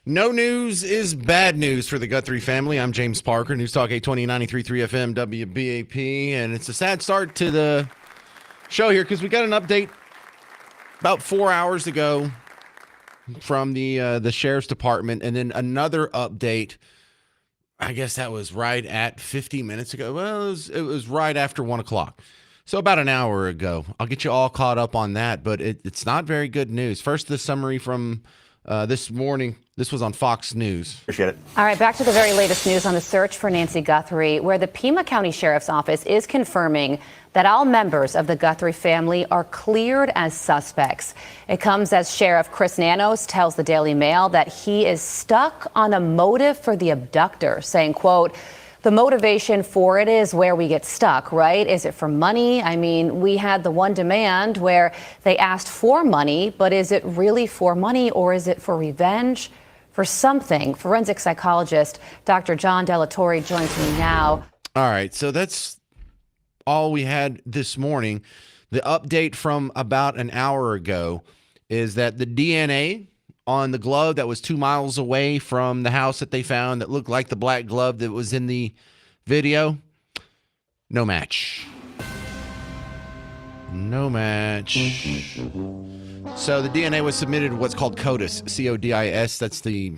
No news is bad news for the Guthrie family. I'm James Parker, News Talk 820 93.3 FM WBAP, and it's a sad start to the show here because we got an update about 4 hours ago from the sheriff's department, and then another update. I guess that was right at 50 minutes ago. Well, it was right after 1 o'clock. So about an hour ago. I'll get you all caught up on that, but it's not very good news. First, the summary from this morning. This was on Fox News. Appreciate it. All right, back to the very latest news on the search for Nancy Guthrie, where the Pima County Sheriff's Office is confirming that all members of the Guthrie family are cleared as suspects. It comes as Sheriff Chris Nanos tells the Daily Mail that he is stuck on a motive for the abductor, saying, quote, "The motivation for it is where we get stuck, right? Is it for money? I mean, we had the one demand where they asked for money, but is it really for money or is it for revenge? For something." Forensic psychologist Dr. John Delatorre joins me now. All right, so that's all we had this morning. The update from about an hour ago is that the DNA on the glove that was 2 miles away from the house that they found that looked like the black glove that was in the video, no match. No match. So the DNA was submitted to what's called CODIS, C-O-D-I-S. That's the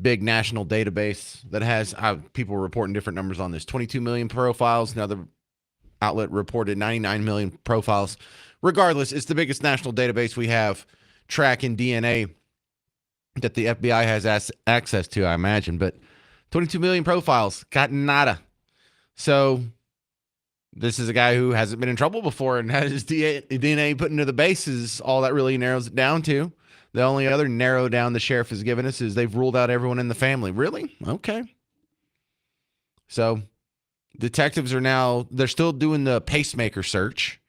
big national database that has people reporting different numbers on this. 22 million profiles. Another outlet reported 99 million profiles. Regardless, it's the biggest national database we have tracking DNA that the FBI has access to, I imagine. But 22 million profiles, got nada. So this is a guy who hasn't been in trouble before and has his DNA put into the bases. All that really narrows it down to. The only other narrow down the sheriff has given us is they've ruled out everyone in the family. Really? Okay. So detectives they're still doing the pacemaker search.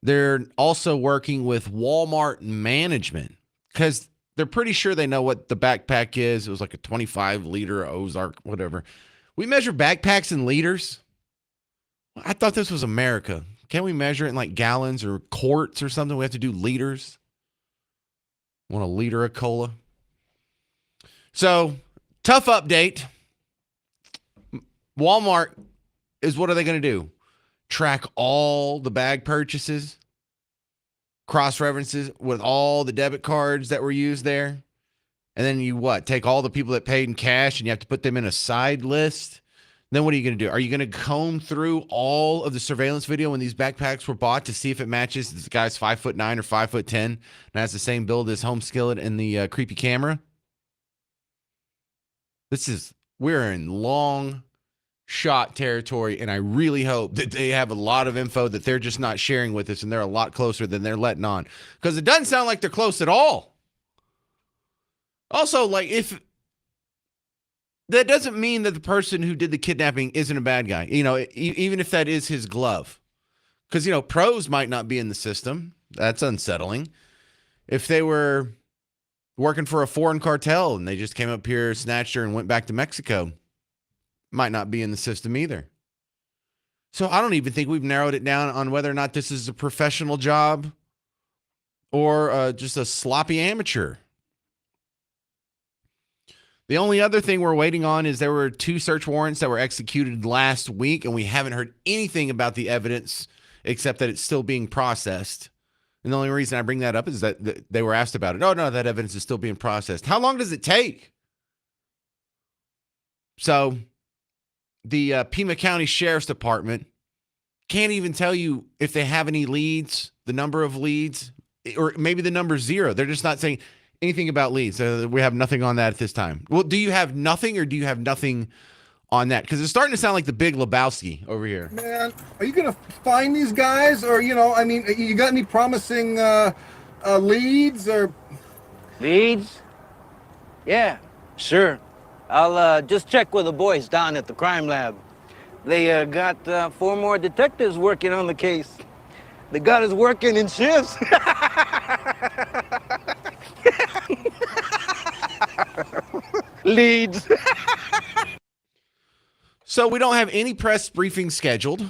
They're also working with Walmart management because they're pretty sure they know what the backpack is. It was like a 25-liter Ozark, whatever. We measure backpacks in liters. I thought this was America. Can't we measure it in like gallons or quarts or something? We have to do liters. Want a liter of cola? So, tough update. Walmart what are they going to do? Track all the bag purchases? Cross-references with all the debit cards that were used there? And then you take all the people that paid in cash and you have to put them in a side list? Then what are you going to do? Are you going to comb through all of the surveillance video when these backpacks were bought to see if it matches this guy's 5'9" or 5'10" and has the same build as Home Skillet and the creepy camera? We're in long shot territory, and I really hope that they have a lot of info that they're just not sharing with us, and they're a lot closer than they're letting on. Because it doesn't sound like they're close at all. Also, if that doesn't mean that the person who did the kidnapping isn't a bad guy. Even if that is his glove. Because, pros might not be in the system. That's unsettling. If they were working for a foreign cartel and they just came up here, snatched her, and went back to Mexico, might not be in the system either. So I don't even think we've narrowed it down on whether or not this is a professional job or just a sloppy amateur. The only other thing we're waiting on is there were 2 search warrants that were executed last week, and we haven't heard anything about the evidence except that it's still being processed. And the only reason I bring that up is that they were asked about it. Oh, no, that evidence is still being processed. How long does it take? So the Pima County Sheriff's Department can't even tell you if they have any leads, the number of leads, or maybe the number 0. They're just not saying anything about leads. We have nothing on that at this time. Well, do you have nothing or do you have nothing on that? Because it's starting to sound like the Big Lebowski over here. Man, are you going to find these guys? Or, you got any promising leads or... Leads? Yeah, sure. I'll just check with the boys down at the crime lab. They got 4 more detectives working on the case. They got us working in shifts. Leads. So we don't have any press briefings scheduled.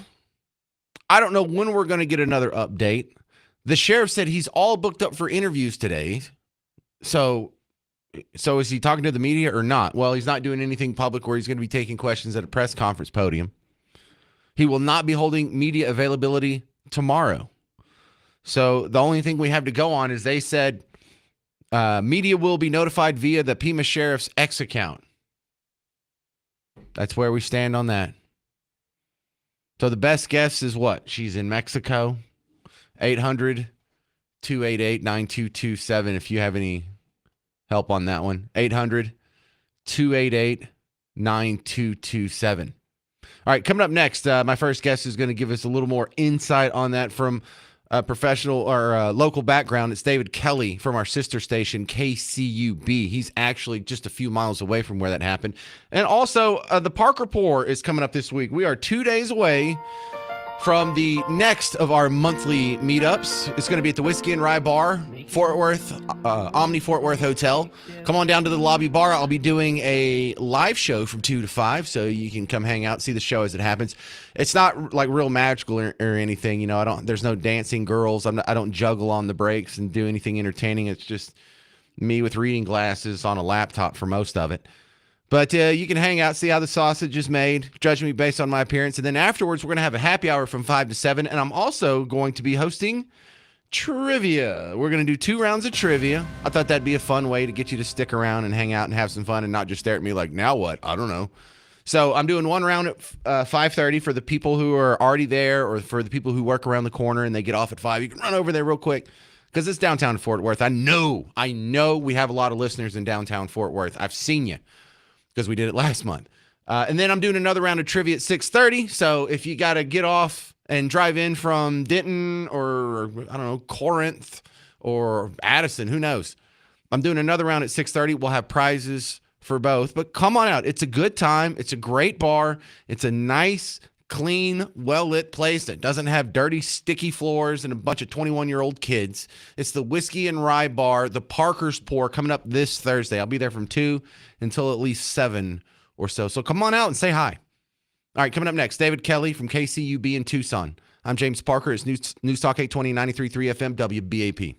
I don't know when we're going to get another update. The sheriff said he's all booked up for interviews today. So So is he talking to the media or not? Well, he's not doing anything public where he's going to be taking questions at a press conference podium. He will not be holding media availability tomorrow. So the only thing we have to go on is they said media will be notified via the Pima Sheriff's X account. That's where we stand on that. So the best guess is what? She's in Mexico. 800-288-9227 if you have any help on that one. 800-288-9227. All right, coming up next, my first guest is going to give us a little more insight on that from a professional or local background. It's David Kelly from our sister station, KCUB. He's actually just a few miles away from where that happened. And also, the Parker Pour is coming up this week. We are 2 days away from the next of our monthly meetups. It's going to be at the Whiskey and Rye Bar, Fort Worth, Omni Fort Worth Hotel. Come on down to the lobby bar. I'll be doing a live show from 2 to 5, so you can come hang out, see the show as it happens. It's not like real magical or anything. You know, there's no dancing girls. I don't juggle on the breaks and do anything entertaining. It's just me with reading glasses on a laptop for most of it. But you can hang out, see how the sausage is made, judge me based on my appearance. And then afterwards, we're going to have a happy hour from 5 to 7. And I'm also going to be hosting trivia. We're going to do 2 rounds of trivia. I thought that'd be a fun way to get you to stick around and hang out and have some fun and not just stare at me like, now what? I don't know. So I'm doing 1 round at 5:30 for the people who are already there or for the people who work around the corner and they get off at 5. You can run over there real quick because it's downtown Fort Worth. I know we have a lot of listeners in downtown Fort Worth. I've seen you, because we did it last month. And then I'm doing another round of trivia at 6:30. So if you got to get off and drive in from Denton or, I don't know, Corinth or Addison, who knows? I'm doing another round at 6:30. We'll have prizes for both. But come on out. It's a good time. It's a great bar. It's a nice, clean, well-lit place that doesn't have dirty, sticky floors and a bunch of 21-year-old kids. It's the Whiskey and Rye Bar, the Parker's Pour, coming up this Thursday. I'll be there from 2 until at least 7 or so. So come on out and say hi. All right, coming up next, David Kelly from KCUB in Tucson. I'm James Parker. It's News Talk 820, 93.3 FM, WBAP.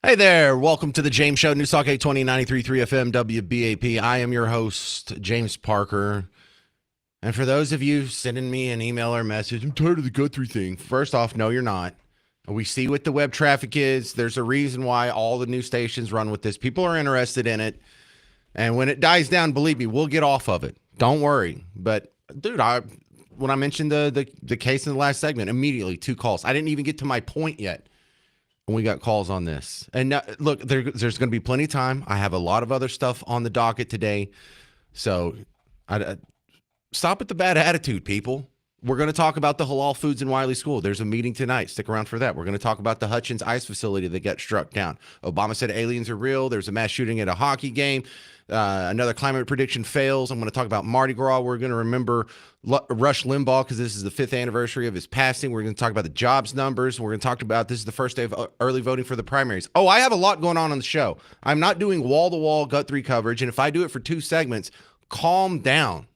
Hey there, welcome to the James Show, News Talk 820 93.3 FM WBAP. I am your host, James Parker. And for those of you sending me an email or message, I'm tired of the Guthrie thing. First off, no, you're not. We see what the web traffic is. There's a reason why all the news stations run with this. People are interested in it. And when it dies down, believe me, we'll get off of it. Don't worry. But, dude, when I mentioned the case in the last segment, immediately 2 calls. I didn't even get to my point yet. And we got calls on this. And now, look, there's going to be plenty of time. I have a lot of other stuff on the docket today. So stop with the bad attitude, people. We're going to talk about the halal foods in Wylie School. There's a meeting tonight. Stick around for that. We're going to talk about the Hutchins ice facility that got struck down. Obama said aliens are real. There's a mass shooting at a hockey game. Another climate prediction fails. I'm going to talk about Mardi Gras. We're going to remember Rush Limbaugh because this is the 5th anniversary of his passing. We're going to talk about the jobs numbers. We're going to talk about this is the first day of early voting for the primaries. Oh, I have a lot going on the show. I'm not doing wall-to-wall Guthrie coverage, and if I do it for 2 segments, calm down.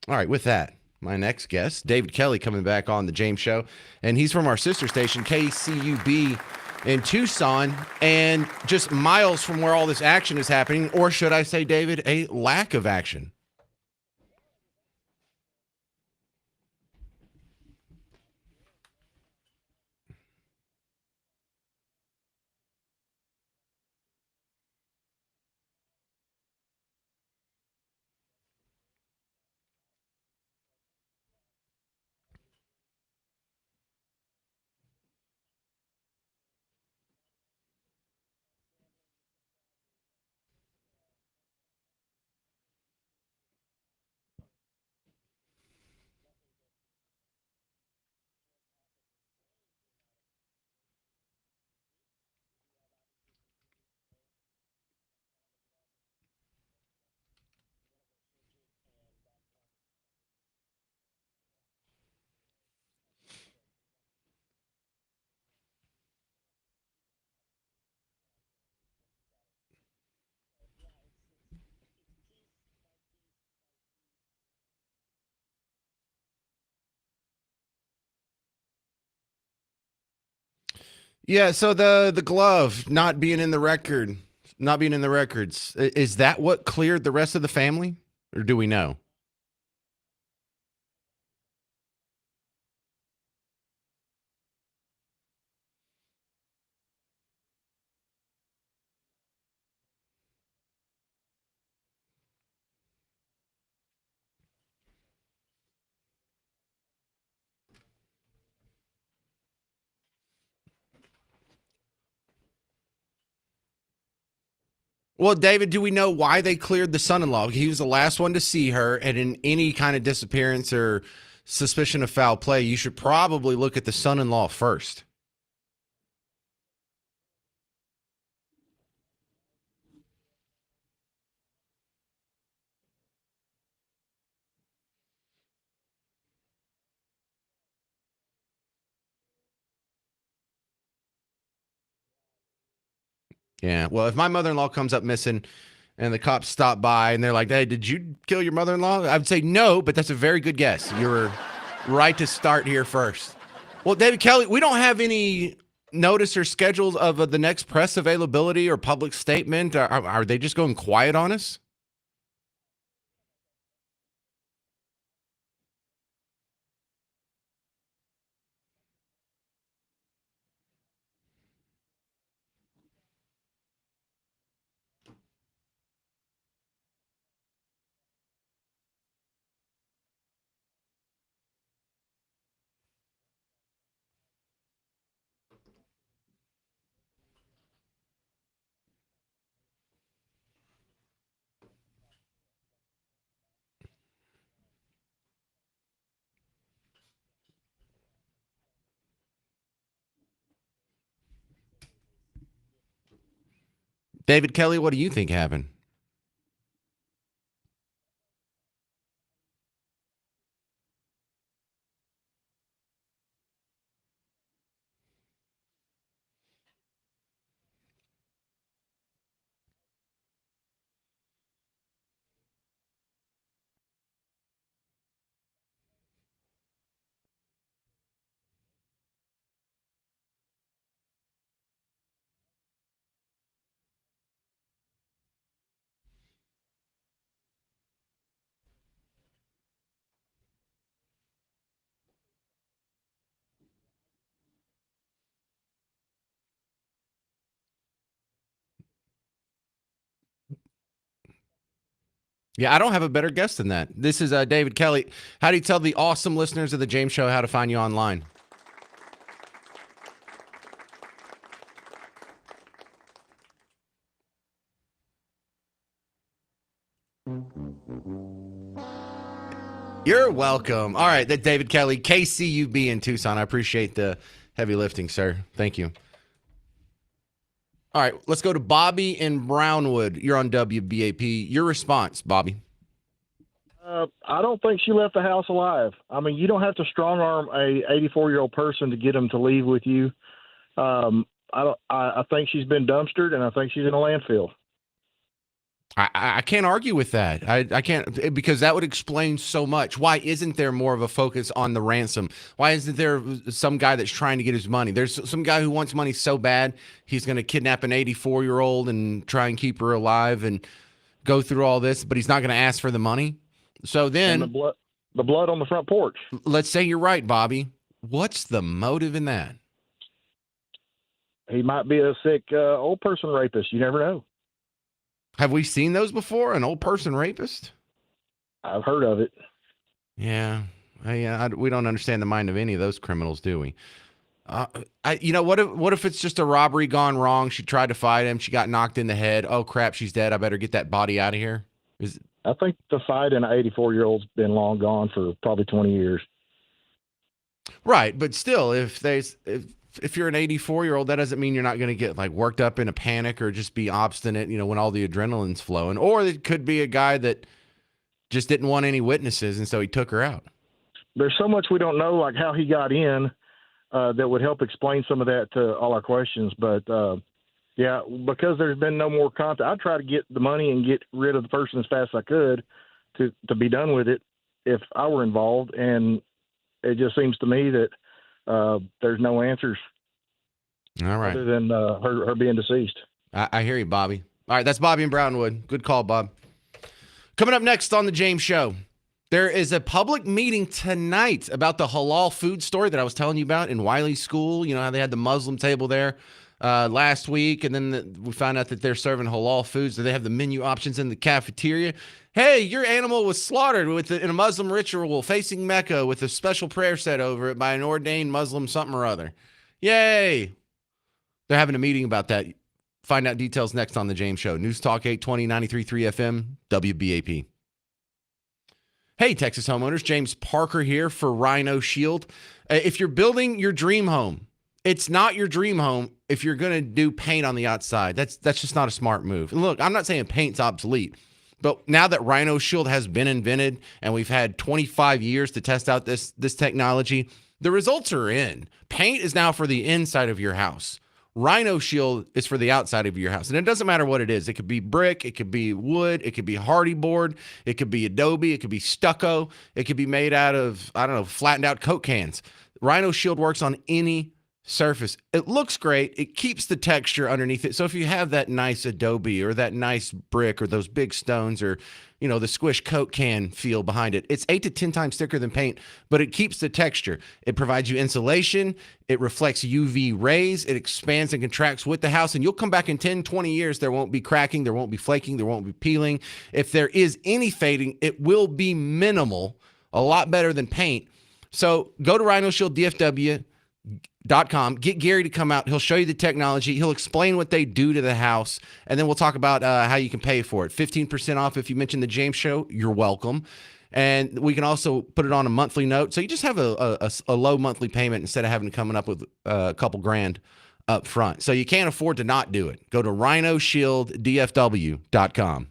All right, with that, my next guest, David Kelly, coming back on the James Show, and he's from our sister station, KCUB in Tucson, and just miles from where all this action is happening, or should I say, David, a lack of action. Yeah, so the glove not being in the record, not being in the records, is that what cleared the rest of the family, or do we know? Well, David, do we know why they cleared the son-in-law? He was the last one to see her, and in any kind of disappearance or suspicion of foul play, you should probably look at the son-in-law first. Yeah. Well, if my mother-in-law comes up missing and the cops stop by and they're like, "Hey, did you kill your mother-in-law?" I would say no, but that's a very good guess. You're right to start here first. Well, David Kelly, we don't have any notice or schedules of the next press availability or public statement. Are they just going quiet on us? David Kelly, what do you think happened? Yeah, I don't have a better guess than that. This is David Kelly. How do you tell the awesome listeners of the James Show how to find you online? You're welcome. All right, that David Kelly, KCUB in Tucson. I appreciate the heavy lifting, sir. Thank you. All right, let's go to Bobby in Brownwood. You're on WBAP. Your response, Bobby. I don't think she left the house alive. I mean, you don't have to strong arm a 84-year-old person to get them to leave with you. I think she's been dumpstered, and I think she's in a landfill. I can't argue with that. I can't, because that would explain so much. Why isn't there more of a focus on the ransom? Why isn't there some guy that's trying to get his money? There's some guy who wants money so bad he's going to kidnap an 84-year-old and try and keep her alive and go through all this, but he's not going to ask for the money. So then And the blood on the front porch. let's say you're right, Bobby. What's the motive in that? He might be a sick old person rapist. You never know. Have we seen those before? An old person rapist? I've heard of it. Yeah. We don't understand the mind of any of those criminals, do we? What if it's just a robbery gone wrong? She tried to fight him. She got knocked in the head. Oh, crap, she's dead. I better get that body out of here. I think the fight in an 84-year-old's been long gone for probably 20 years. Right, but still, if you're an 84-year-old, that doesn't mean you're not going to get like worked up in a panic or just be obstinate, when all the adrenaline's flowing. Or it could be a guy that just didn't want any witnesses, and so he took her out. There's so much we don't know, like how he got in, that would help explain some of that to all our questions. But yeah, because there's been no more contact, I'd try to get the money and get rid of the person as fast as I could to be done with it if I were involved. And it just seems to me that there's no answers All right. other than her being deceased. I hear you, Bobby. All right, that's Bobby in Brownwood. Good call, Bob. Coming up next on the James Show, there is a public meeting tonight about the halal food story that I was telling you about in Wylie School. You know how they had the Muslim table there last week, and then we found out that they're serving halal foods. So they have the menu options in the cafeteria. Hey, your animal was slaughtered in a Muslim ritual facing Mecca with a special prayer said over it by an ordained Muslim something or other. Yay! They're having a meeting about that. Find out details next on the James Show. News Talk 820, 93.3 FM, WBAP. Hey, Texas homeowners. James Parker here for Rhino Shield. If you're building your dream home, it's not your dream home if you're going to do paint on the outside. That's just not a smart move. And look, I'm not saying paint's obsolete, but now that Rhino Shield has been invented and we've had 25 years to test out this technology, the results are in. Paint is now for the inside of your house. Rhino Shield is for the outside of your house. And it doesn't matter what it is. It could be brick, it could be wood, it could be hardy board, it could be adobe, it could be stucco, it could be made out of, flattened out Coke cans. Rhino Shield works on any surface. It looks great. It keeps the texture underneath it. So if you have that nice adobe or that nice brick or those big stones or, the squish Coke can feel behind it, it's 8 to 10 times thicker than paint, but it keeps the texture. It provides you insulation. It reflects UV rays. It expands and contracts with the house. And you'll come back in 10, 20 years. There won't be cracking. There won't be flaking. There won't be peeling. If there is any fading, it will be minimal, a lot better than paint. So go to rhinoshielddfw.com. Get Gary to come out. He'll show you the technology. He'll explain what they do to the house, and then we'll talk about how you can pay for it. 15% off if you mention the James Show. You're welcome. And we can also put it on a monthly note, so you just have a low monthly payment instead of having to come up with a couple grand up front. So you can't afford to not do it. Go to rhinoshielddfw.com.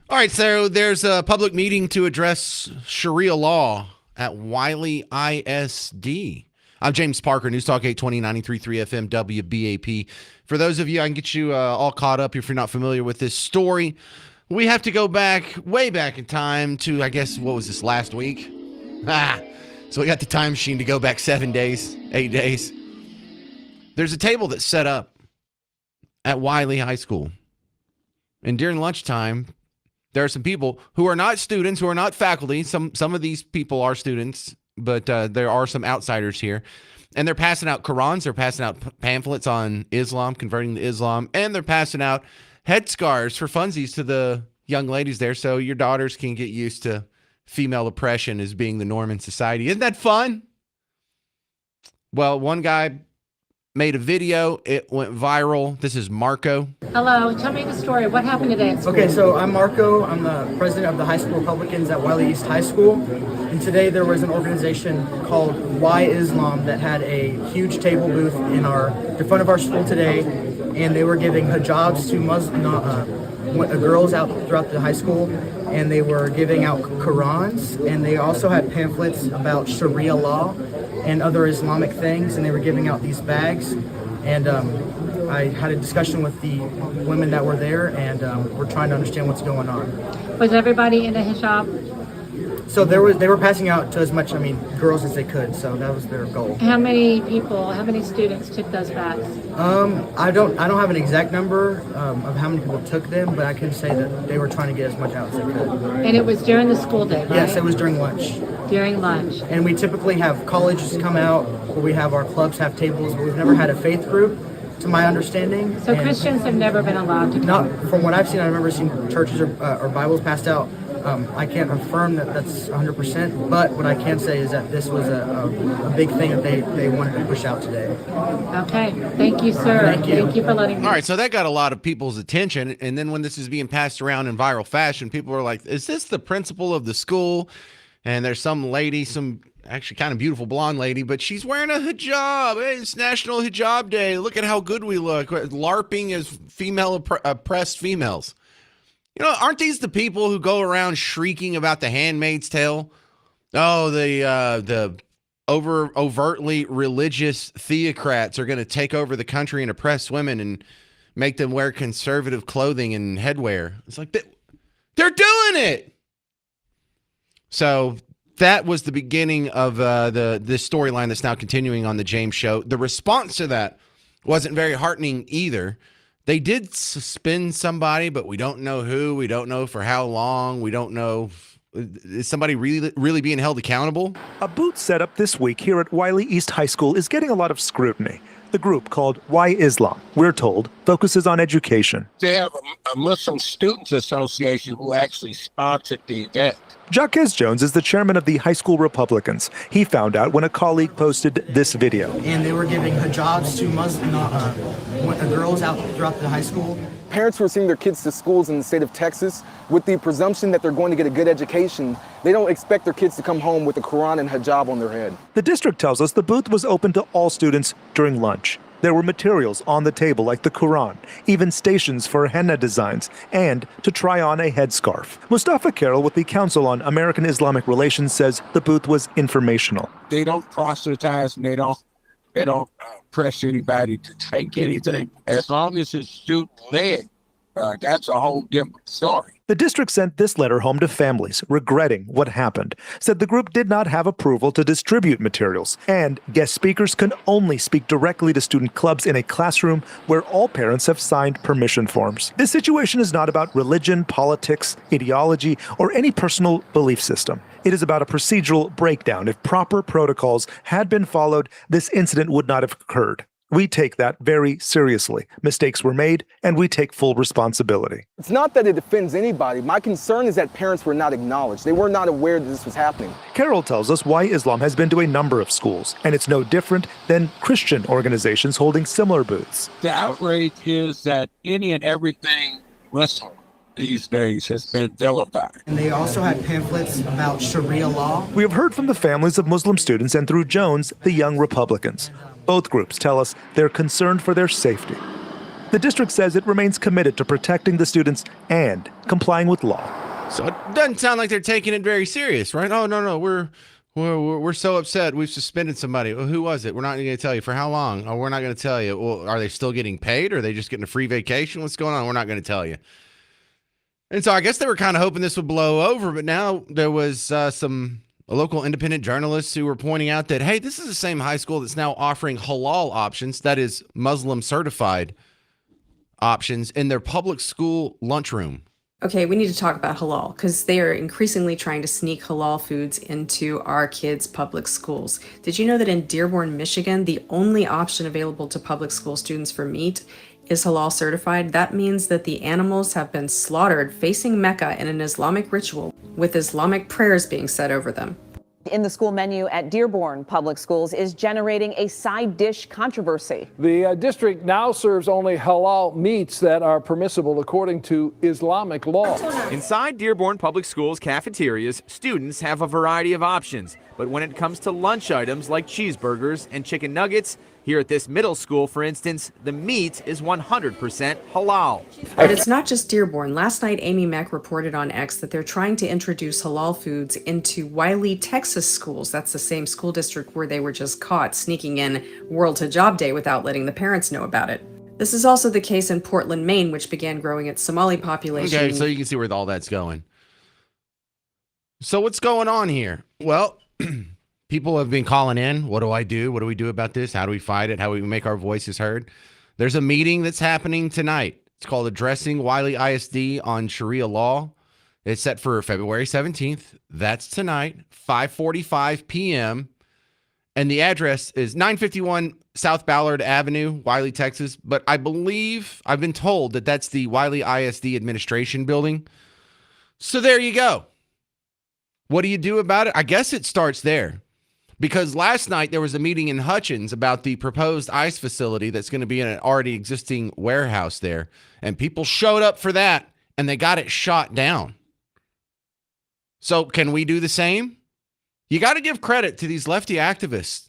All right, so there's a public meeting to address Sharia law at Wylie ISD. I'm James Parker, News Talk 820, 93.3 FM, WBAP. For those of you, I can get you all caught up if you're not familiar with this story. We have to go back, way back in time to, I guess, what was this, last week? So we got the time machine to go back 7 days, 8 days. There's a table that's set up at Wylie High School. And during lunchtime, there are some people who are not students, who are not faculty. Some of these people are students, but there are some outsiders here. And they're passing out Qurans. They're passing out pamphlets on Islam, converting to Islam. And they're passing out headscarves for funsies to the young ladies there so your daughters can get used to female oppression as being the norm in society. Isn't that fun? Well, one guy made a video. It went viral. This is Marco. Hello, tell me the story. What happened today at school? Okay, so I'm Marco. I'm the president of the high school Republicans at Wylie East High School. And today there was an organization called Why Islam that had a huge table booth in front of our school today, and they were giving hijabs to girls out throughout the high school, and they were giving out Qurans, and they also had pamphlets about Sharia law and other Islamic things, and they were giving out these bags. And I had a discussion with the women that were there, and we're trying to understand what's going on. Was everybody in a hijab? So they were passing out to as much, girls as they could, so that was their goal. How many students took those bags? I don't have an exact number of how many people took them, but I can say that they were trying to get as much out as they could. And it was during the school day, right? Yes, it was during lunch. During lunch. And we typically have colleges come out, where we have our clubs have tables, but we've never had a faith group, to my understanding. So Christians have never been allowed to come? Not from what I've seen. I've never seen churches or Bibles passed out. I can't affirm that that's 100%, but what I can say is that this was a big thing that they wanted to push out today. Okay. Thank you, sir. Thank you. Thank you for letting me. All right, so that got a lot of people's attention. And then when this is being passed around in viral fashion, people are like, is this the principal of the school? And there's some lady, some actually kind of beautiful blonde lady, but she's wearing a hijab. Hey, it's National Hijab Day. Look at how good we look. LARPing as female oppressed females. You know, aren't these the people who go around shrieking about The Handmaid's Tale? Oh, the overtly religious theocrats are going to take over the country and oppress women and make them wear conservative clothing and headwear. It's like they're doing it. So that was the beginning of this storyline that's now continuing on the James Show. The response to that wasn't very heartening either. They did suspend somebody, but we don't know who. We don't know for how long. We don't know. Is somebody really being held accountable? A booth set up this week here at Wylie East High School is getting a lot of scrutiny. The group, called Why Islam, we're told, focuses on education. They have a Muslim Students Association who actually sponsored the event. Jacques Jones is the chairman of the high school Republicans. He found out when a colleague posted this video. And they were giving hijabs to girls out throughout the high school. Parents who are sending their kids to schools in the state of Texas with the presumption that they're going to get a good education, they don't expect their kids to come home with a Quran and hijab on their head. The district tells us the booth was open to all students during lunch. There were materials on the table like the Quran, even stations for henna designs, and to try on a headscarf. Mustafa Carroll with the Council on American Islamic Relations says the booth was informational. They don't proselytize and they don't pressure anybody to take anything. As long as it's student-led, that's a whole different story. The district sent this letter home to families, regretting what happened, said the group did not have approval to distribute materials, and guest speakers can only speak directly to student clubs in a classroom where all parents have signed permission forms. This situation is not about religion, politics, ideology, or any personal belief system. It is about a procedural breakdown. If proper protocols had been followed, this incident would not have occurred. We take that very seriously. Mistakes were made, and we take full responsibility. It's not that it offends anybody. My concern is that parents were not acknowledged. They were not aware that this was happening. Carroll tells us Why Islam has been to a number of schools, and it's no different than Christian organizations holding similar booths. The outrage is that any and everything Muslim these days has been vilified. And they also had pamphlets about Sharia law. We have heard from the families of Muslim students and through Jones, the Young Republicans. Both groups tell us they're concerned for their safety. The district says it remains committed to protecting the students and complying with law. So it doesn't sound like they're taking it very serious, right? Oh, no, we're so upset. We've suspended somebody. Well, who was it? We're not going to tell you. For how long? Oh, we're not going to tell you. Well, are they still getting paid? Or are they just getting a free vacation? What's going on? We're not going to tell you. And so I guess they were kind of hoping this would blow over, but now there was some local independent journalists who were pointing out that, hey, this is the same high school that's now offering halal options, that is Muslim certified options, in their public school lunchroom. Okay, we need to talk about halal because they are increasingly trying to sneak halal foods into our kids' public schools. Did you know that in Dearborn, Michigan, the only option available to public school students for meat is halal certified? That means that the animals have been slaughtered facing Mecca in an Islamic ritual with Islamic prayers being said over them. In the school menu at Dearborn Public Schools is generating a side dish controversy. The district now serves only halal meats that are permissible according to Islamic law. Inside Dearborn Public Schools cafeterias, students have a variety of options. But when it comes to lunch items like cheeseburgers and chicken nuggets, here at this middle school, for instance, the meat is 100% halal. But it's not just Dearborn. Last night, Amy Mack reported on X that they're trying to introduce halal foods into Wylie, Texas schools. That's the same school district where they were just caught sneaking in World Hijab Day without letting the parents know about it. This is also the case in Portland, Maine, which began growing its Somali population. Okay, so you can see where all that's going. So what's going on here? Well, people have been calling in. What do I do? What do we do about this? How do we fight it? How do we make our voices heard? There's a meeting that's happening tonight. It's called Addressing Wylie ISD on Sharia Law. It's set for February 17th. That's tonight, 5:45 p.m. And the address is 951 South Ballard Avenue, Wylie, Texas. But I believe, I've been told that that's the Wylie ISD administration building. So there you go. What do you do about it? I guess it starts there. Because last night there was a meeting in Hutchins about the proposed ICE facility that's going to be in an already existing warehouse there. And people showed up for that and they got it shot down. So can we do the same? You got to give credit to these lefty activists.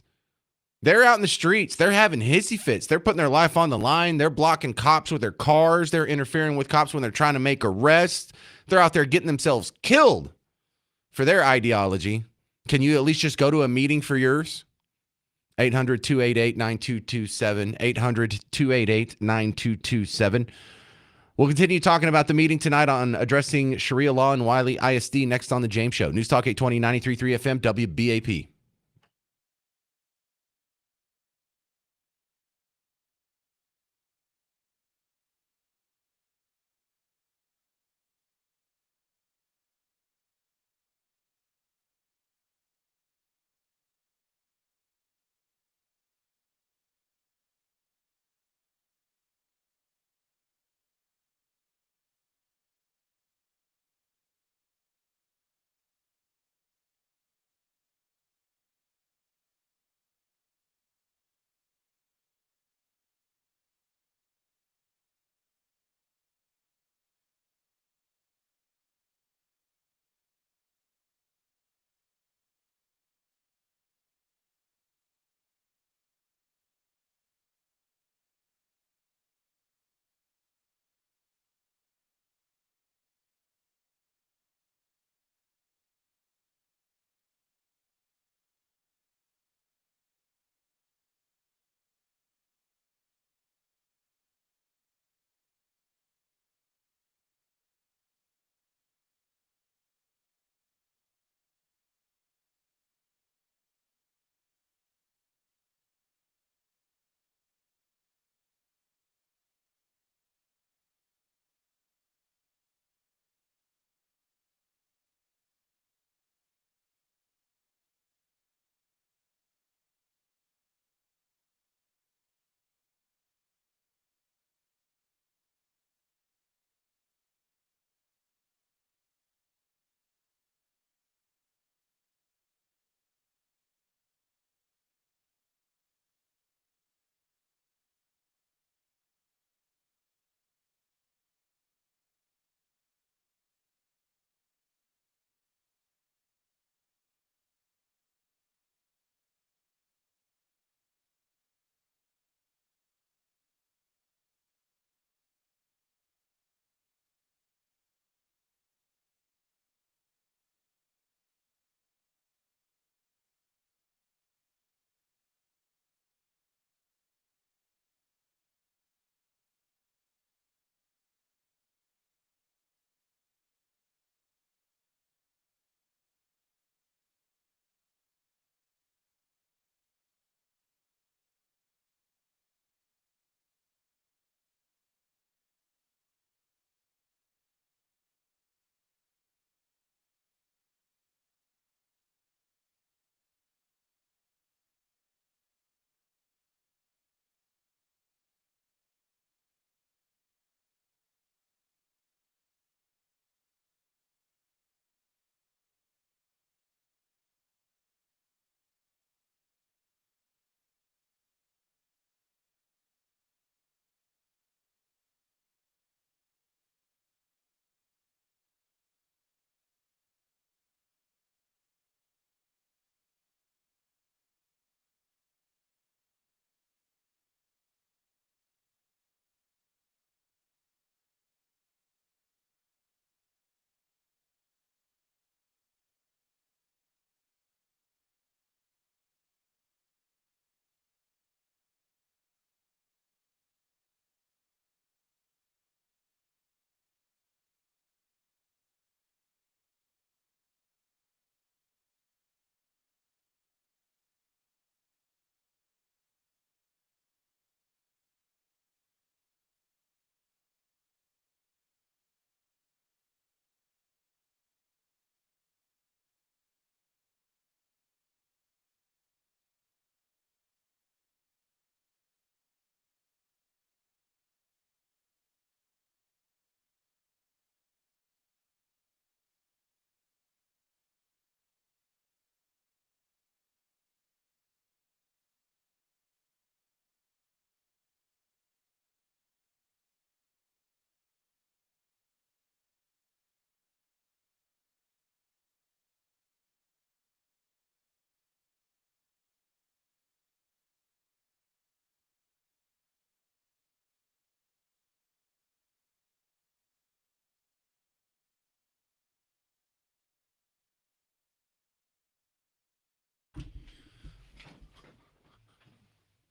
They're out in the streets. They're having hissy fits. They're putting their life on the line. They're blocking cops with their cars. They're interfering with cops when they're trying to make arrests. They're out there getting themselves killed for their ideology. Can you at least just go to a meeting for yours? 800-288-9227. 800-288-9227. We'll continue talking about the meeting tonight on addressing Sharia law and Wylie ISD next on The James Show. News Talk 820, 93.3 FM, WBAP.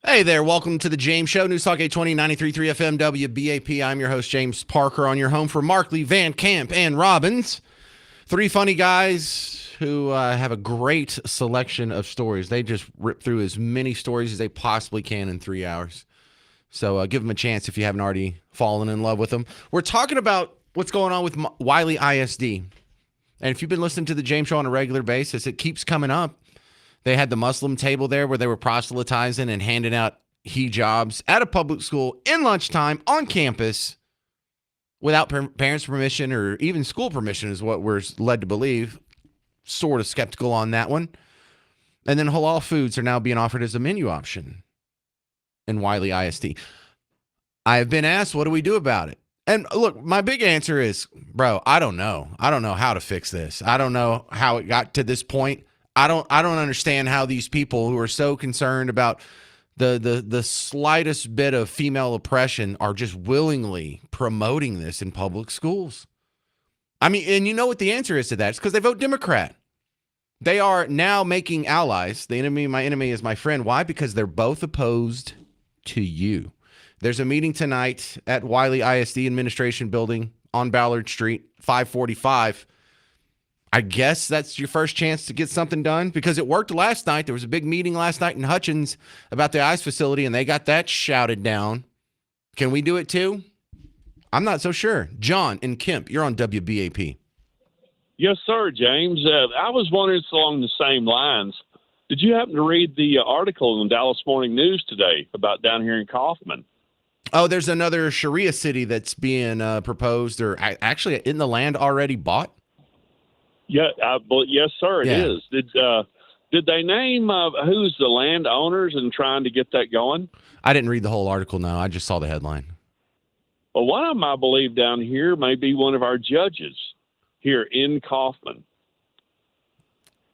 Hey there, welcome to the James Show, News Talk 820, 93.3 FM, WBAP. I'm your host, James Parker, on your home for Markley, Van Camp, and Robbins. Three funny guys who have a great selection of stories. They just rip through as many stories as they possibly can in 3 hours. So give them a chance if you haven't already fallen in love with them. We're talking about what's going on with Wylie ISD. And if you've been listening to the James Show on a regular basis, it keeps coming up. They had the Muslim table there where they were proselytizing and handing out hijabs at a public school in lunchtime on campus without parents' permission or even school permission is what we're led to believe. Sort of skeptical on that one. And then halal foods are now being offered as a menu option in Wylie ISD. I have been asked, what do we do about it? And look, my big answer is, bro, I don't know. I don't know how to fix this. I don't know how it got to this point. I don't understand how these people who are so concerned about the slightest bit of female oppression are just willingly promoting this in public schools. I mean, and you know what the answer is to that? It's because they vote Democrat. They are now making allies. The enemy, my enemy is my friend. Why? Because they're both opposed to you. There's a meeting tonight at Wylie ISD Administration Building on Ballard Street, 545. I guess that's your first chance to get something done because it worked last night. There was a big meeting last night in Hutchins about the ICE facility, and they got that shouted down. Can we do it too? I'm not so sure. John in Kemp, you're on WBAP. Yes, sir, James. I was wondering, it's along the same lines. Did you happen to read the article in the Dallas Morning News today about down here in Kaufman? Oh, there's another Sharia city that's being proposed, or actually in the land already bought. Yeah, yes, sir, it is. Did they name who's the landowners and trying to get that going? I didn't read the whole article, no. I just saw the headline. Well, one of them, I believe, down here may be one of our judges here in Kaufman.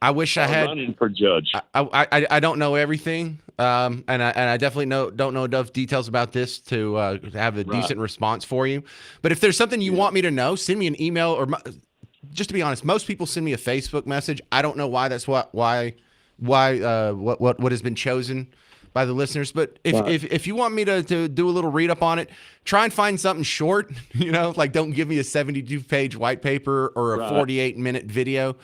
I wish I had running for judge. I don't know everything, and I definitely don't know enough details about this to have a decent response for you. But if there's something you want me to know, send me an email or. Just to be honest, most people send me a Facebook message. I don't know why that's what has been chosen by the listeners. But if you want me to do a little read up on it, try and find something short. Like don't give me a 72-page white paper or a 48-minute video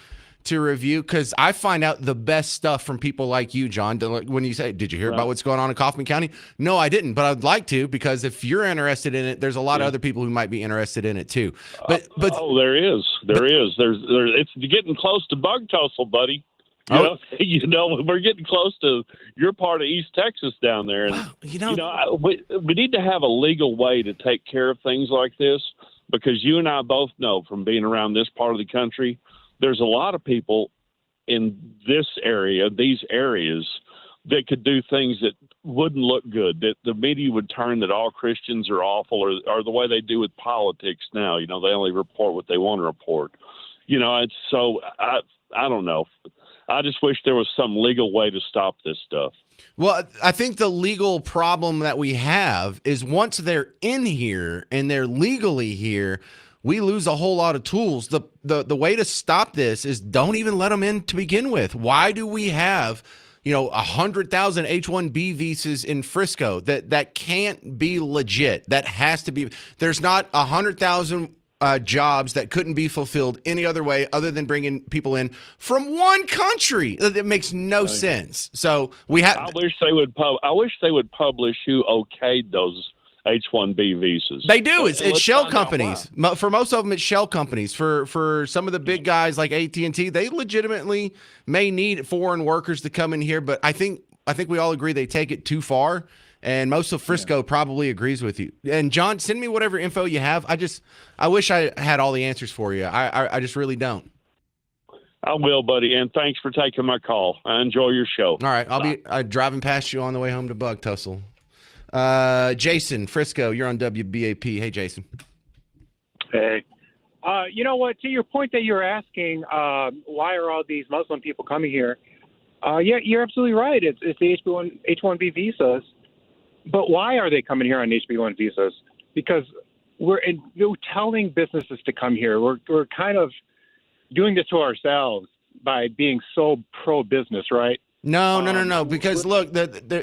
to review, because I find out the best stuff from people like you, John. When you say, did you hear about what's going on in Kaufman County? No, I didn't, but I'd like to, because if you're interested in it, there's a lot of other people who might be interested in it too. But there is. It's getting close to bug tussle, buddy. You know, we're getting close to your part of East Texas down there, and we need to have a legal way to take care of things like this, because you and I both know from being around this part of the country, there's a lot of people in this area, these areas, that could do things that wouldn't look good, that the media would turn that all Christians are awful, or the way they do with politics now. They only report what they want to report. It's so, I don't know. I just wish there was some legal way to stop this stuff. Well, I think the legal problem that we have is once they're in here and they're legally here, we lose a whole lot of tools. The way to stop this is don't even let them in to begin with. Why do we have, 100,000 H-1B visas in Frisco? That can't be legit. That has to be. There's not 100,000 jobs that couldn't be fulfilled any other way other than bringing people in from one country. That makes no sense. So we have. I wish they would publish who okayed those H-1B visas. They do. It's shell companies. For most of them, it's shell companies. For some of the big guys like AT&T, they legitimately may need foreign workers to come in here. But I think we all agree they take it too far. And most of Frisco probably agrees with you. And John, send me whatever info you have. I wish I had all the answers for you. I just really don't. I will, buddy. And thanks for taking my call. I enjoy your show. All right. I'll be driving past you on the way home to Bug Tussle. Jason, Frisco, you're on WBAP. Hey, Jason. Hey. You know what? To your point that you're asking, why are all these Muslim people coming here? Yeah, you're absolutely right. It's the H-1B visas. But why are they coming here on H-1B visas? Because we're telling businesses to come here. We're kind of doing this to ourselves by being so pro-business, right? No. Because look,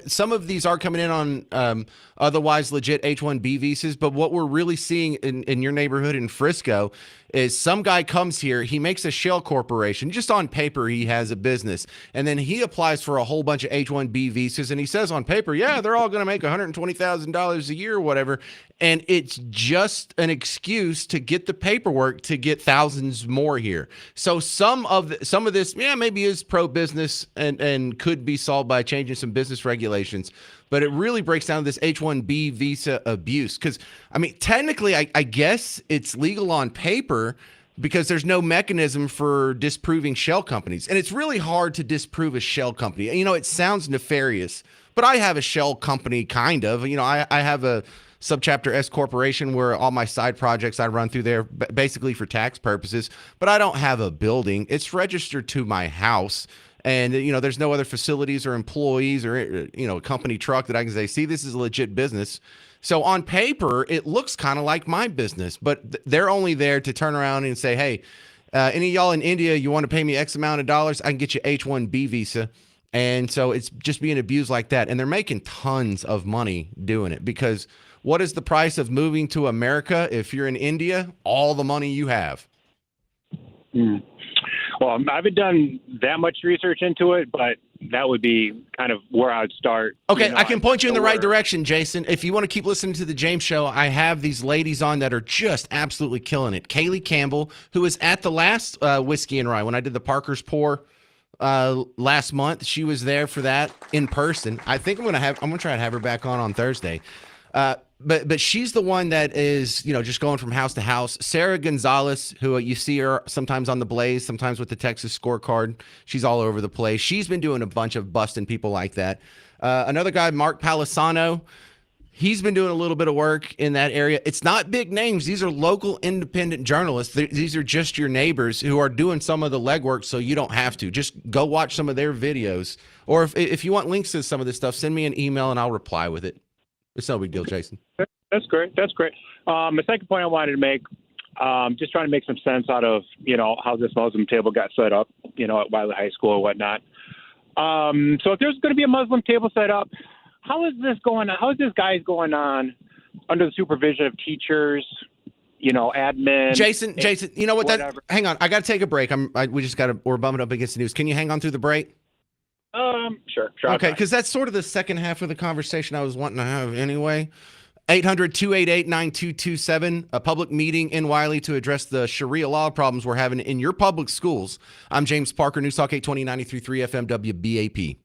some of these are coming in on otherwise legit H-1B visas. But what we're really seeing in your neighborhood in Frisco is some guy comes here, he makes a shell corporation. Just on paper, he has a business. And then he applies for a whole bunch of H-1B visas. And he says on paper, yeah, they're all going to make $120,000 a year or whatever. And it's just an excuse to get the paperwork to get thousands more here. So some of this, yeah, maybe is pro-business and could be solved by changing some business regulations. But it really breaks down to this H-1B visa abuse. Because, I mean, technically, I guess it's legal on paper because there's no mechanism for disproving shell companies. And it's really hard to disprove a shell company. You know, it sounds nefarious, but I have a shell company, kind of. You know, I have a subchapter S corporation where all my side projects I run through there basically for tax purposes, but I don't have a building. It's registered to my house. And, you know, there's no other facilities or employees or, you know, a company truck that I can say, see, this is a legit business. So on paper, it looks kind of like my business, but they're only there to turn around and say, hey, any of y'all in India, you want to pay me X amount of dollars? I can get you H-1B visa. And so it's just being abused like that. And they're making tons of money doing it because what is the price of moving to America? If you're in India, all the money you have. Well, I haven't done that much research into it, but that would be kind of where I would start. Okay, You know, I can point you in the right direction, Jason. If you want to keep listening to the James Show, I have these ladies on that are just absolutely killing it. Kaylee Campbell, who was at the last Whiskey and Rye when I did the Parker's Pour last month. She was there for that in person. I think I'm gonna try to have her back on Thursday. But she's the one that is, you know, just going from house to house. Sarah Gonzalez, who you see her sometimes on the Blaze, sometimes with the Texas Scorecard. She's all over the place. She's been doing a bunch of busting people like that. Another guy, Mark Palisano, he's been doing a little bit of work in that area. It's not big names. These are local independent journalists. These are just your neighbors who are doing some of the legwork so you don't have to. Just go watch some of their videos. Or if you want links to some of this stuff, send me an email and I'll reply with it. It's no big deal, Jason. That's great. That's great. The second point I wanted to make, just trying to make some sense out of, you know, how this Muslim table got set up, you know, at Wylie High School or whatnot. So if there's going to be a Muslim table set up, how is this going on? How is this guys going on under the supervision of teachers, you know, admin? Jason, you know what? Hang on. I got to take a break. We're bumping up against the news. Can you hang on through the break? Sure. Okay, because that's sort of the second half of the conversation I was wanting to have anyway. 800-288-9227, a public meeting in Wylie to address the Sharia law problems we're having in your public schools. I'm James Parker, News Talk 820 93.3 FM WBAP.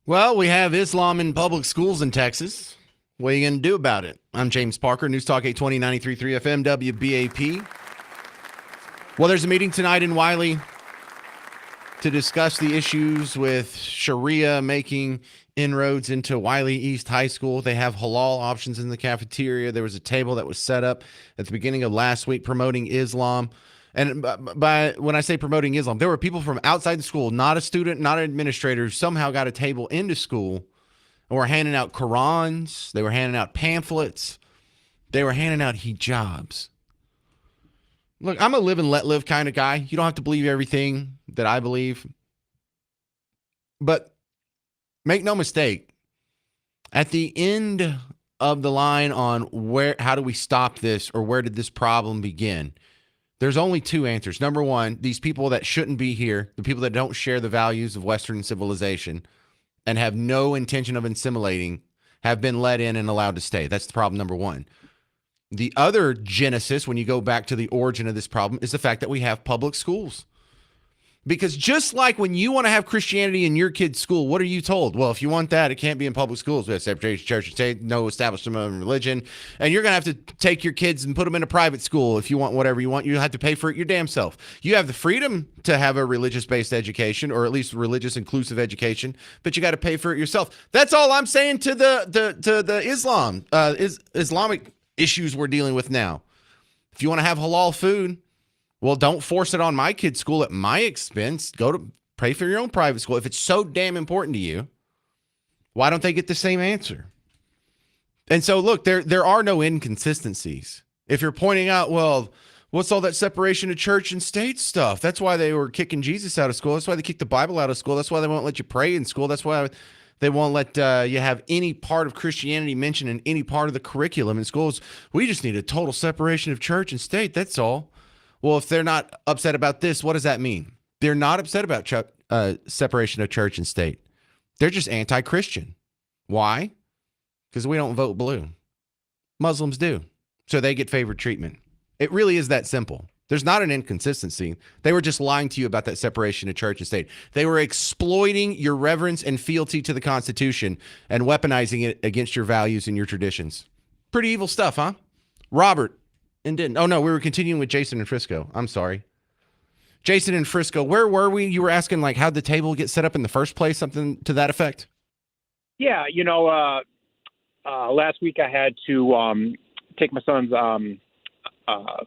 Well, we have Islam in public schools in Texas. What are you going to do about it? I'm James Parker, News Talk 820 93.3 FM, WBAP. Well, there's a meeting tonight in Wylie to discuss the issues with Sharia making inroads into Wylie East High School. They have halal options in the cafeteria. There was a table that was set up at the beginning of last week promoting Islam. And by when I say promoting Islam, there were people from outside the school, not a student, not an administrator, who somehow got a table into school and were handing out Qurans. They were handing out pamphlets. They were handing out hijabs. Look, I'm a live and let live kind of guy. You don't have to believe everything that I believe. But make no mistake, at the end of the line on how do we stop this, or where did this problem begin, there's only two answers. Number one, these people that shouldn't be here, the people that don't share the values of Western civilization and have no intention of assimilating, have been let in and allowed to stay. That's the problem number one. The other genesis, when you go back to the origin of this problem, is the fact that we have public schools. Because just like when you want to have Christianity in your kid's school, what are you told? Well, if you want that, it can't be in public schools. We have separation of church and state, no establishment of religion. And you're going to have to take your kids and put them in a private school. If you want whatever you want, you have to pay for it your damn self. You have the freedom to have a religious-based education, or at least religious inclusive education, but you got to pay for it yourself. That's all I'm saying to the Islamic issues we're dealing with now. If you want to have halal food, well, don't force it on my kid's school at my expense. Go to pay for your own private school. If it's so damn important to you, why don't they get the same answer? And so, look, there are no inconsistencies. If you're pointing out, well, what's all that separation of church and state stuff? That's why they were kicking Jesus out of school. That's why they kicked the Bible out of school. That's why they won't let you pray in school. That's why they won't let you have any part of Christianity mentioned in any part of the curriculum in schools. We just need a total separation of church and state. That's all. Well, if they're not upset about this, what does that mean? They're not upset about separation of church and state. They're just anti-Christian. Why? Because we don't vote blue. Muslims do. So they get favored treatment. It really is that simple. There's not an inconsistency. They were just lying to you about that separation of church and state. They were exploiting your reverence and fealty to the Constitution and weaponizing it against your values and your traditions. Pretty evil stuff, huh? Robert. And didn't. Oh, no, we were continuing with Jason and Frisco. I'm sorry. Jason and Frisco, where were we? You were asking, like, how'd the table get set up in the first place? Something to that effect? Yeah, last week I had to take my son's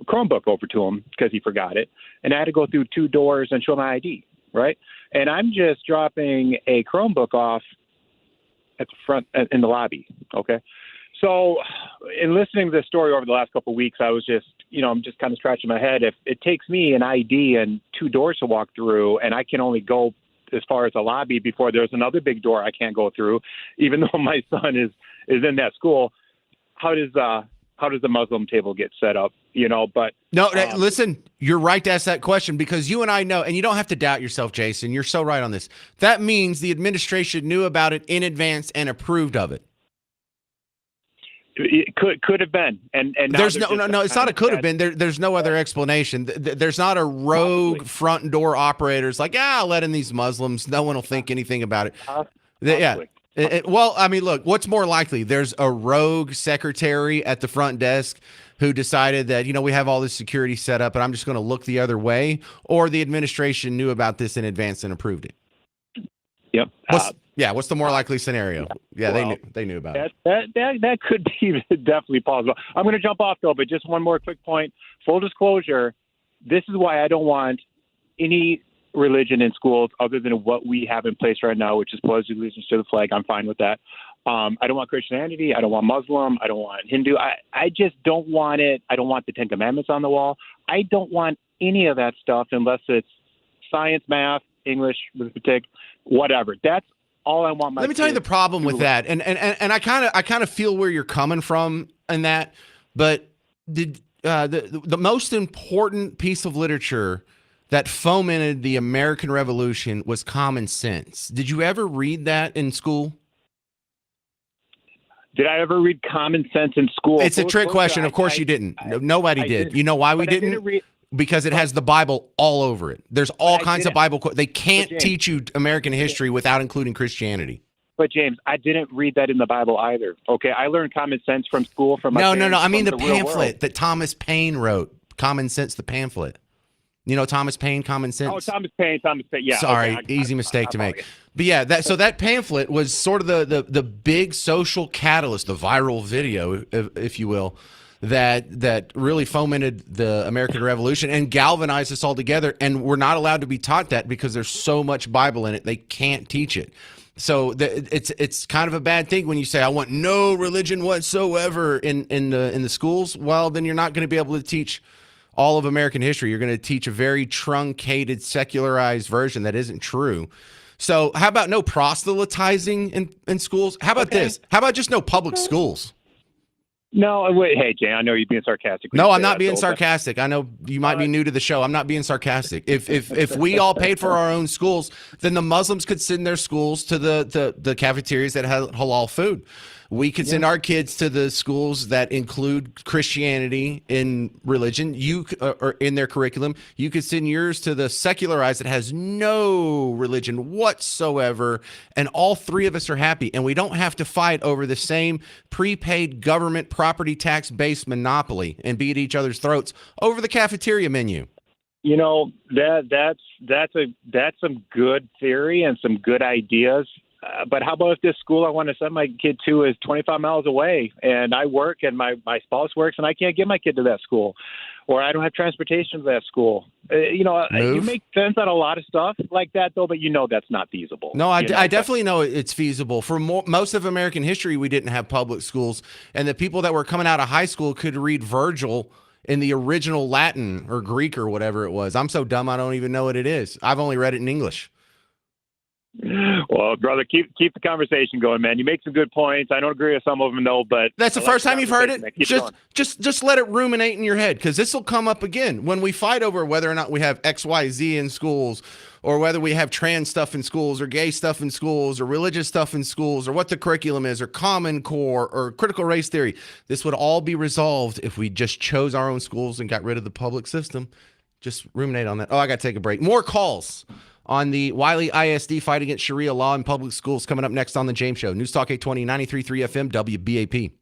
Chromebook over to him because he forgot it. And I had to go through 2 doors and show my ID, right? And I'm just dropping a Chromebook off at the front in the lobby, okay? So in listening to this story over the last couple of weeks, I was just, I'm just kind of scratching my head. If it takes me an ID and 2 doors to walk through, and I can only go as far as the lobby before there's another big door I can't go through, even though my son is in that school, how does the Muslim table get set up? But no, listen, you're right to ask that question, because you and I know, and you don't have to doubt yourself, Jason. You're so right on this. That means the administration knew about it in advance and approved of it. It could have been, and there's no. It's not a could have been. There's no other explanation. There's not a rogue front door operators like, I'll let in these Muslims. No one will think anything about it. Yeah. Well, I mean, look, what's more likely? There's a rogue secretary at the front desk who decided that, we have all this security set up and I'm just going to look the other way, or the administration knew about this in advance and approved it. Yep. What's the more likely scenario? Yeah, well, they knew about it. That could be definitely possible. I'm going to jump off, though, but just one more quick point. Full disclosure, this is why I don't want any religion in schools other than what we have in place right now, which is pledge allegiance to the flag. I'm fine with that. I don't want Christianity. I don't want Muslim. I don't want Hindu. I just don't want it. I don't want the 10 Commandments on the wall. I don't want any of that stuff unless it's science, math, English, arithmetic, whatever. That's all I want. Let me tell you the problem with that, and I kind of feel where you're coming from in that, but the most important piece of literature that fomented the American Revolution was common sense. Did you ever read that in school? Did I ever read Common Sense in school? It's a trick question. Of course you didn't. Nobody did. You know why we didn't? Because it has the Bible all over it. There's all kinds of Bible. They can't teach you American history without including Christianity. But James, I didn't read that in the Bible either. Okay, I learned common sense from school, from my No. parents, I mean from the real world. pamphlet that Thomas Paine wrote. Common Sense, the pamphlet. You know Thomas Paine, Common Sense? Oh, Thomas Paine. Yeah. Sorry, okay, easy mistake to make. apologize. But yeah, that pamphlet was sort of the big social catalyst, the viral video, if you will, that really fomented the American Revolution and galvanized us all together. And we're not allowed to be taught that because there's so much Bible in it, they can't teach it. So it's kind of a bad thing when you say I want no religion whatsoever in the schools. Well, then you're not going to be able to teach all of American history. You're going to teach a very truncated, secularized version that isn't true. So how about no proselytizing in schools? How about this? How about just no public schools? No, wait, hey, Jay, I know you're being sarcastic. No, I'm not being sarcastic. I know you might be new to the show. I'm not being sarcastic. If we all paid for our own schools, then the Muslims could send their schools to the cafeterias that have halal food. We could send our kids to the schools that include Christianity in religion, or in their curriculum. You could send yours to the secularized that has no religion whatsoever, and all three of us are happy. And we don't have to fight over the same prepaid government property tax-based monopoly and be at each other's throats over the cafeteria menu. You know, that's some good theory and some good ideas. But how about if this school I want to send my kid to is 25 miles away, and I work and my spouse works and I can't get my kid to that school, or I don't have transportation to that school? You make sense on a lot of stuff like that, though, but that's not feasible. No, I definitely know it's feasible. For most of American history, we didn't have public schools, and the people that were coming out of high school could read Virgil in the original Latin or Greek or whatever it was. I'm so dumb I don't even know what it is. I've only read it in English. Well, brother, keep the conversation going, man. You make some good points. I don't agree with some of them, though, but that's the first time you've heard it. Just Just let it ruminate in your head, because this will come up again when we fight over whether or not we have XYZ in schools, or whether we have trans stuff in schools, or gay stuff in schools, or religious stuff in schools, or what the curriculum is, or Common Core, or critical race theory. This would all be resolved if we just chose our own schools and got rid of the public system. Just ruminate on that. Oh, I got to take a break. More calls on the Wylie ISD fight against Sharia law in public schools coming up next on The James Show. News Talk 820, 93.3 FM, WBAP.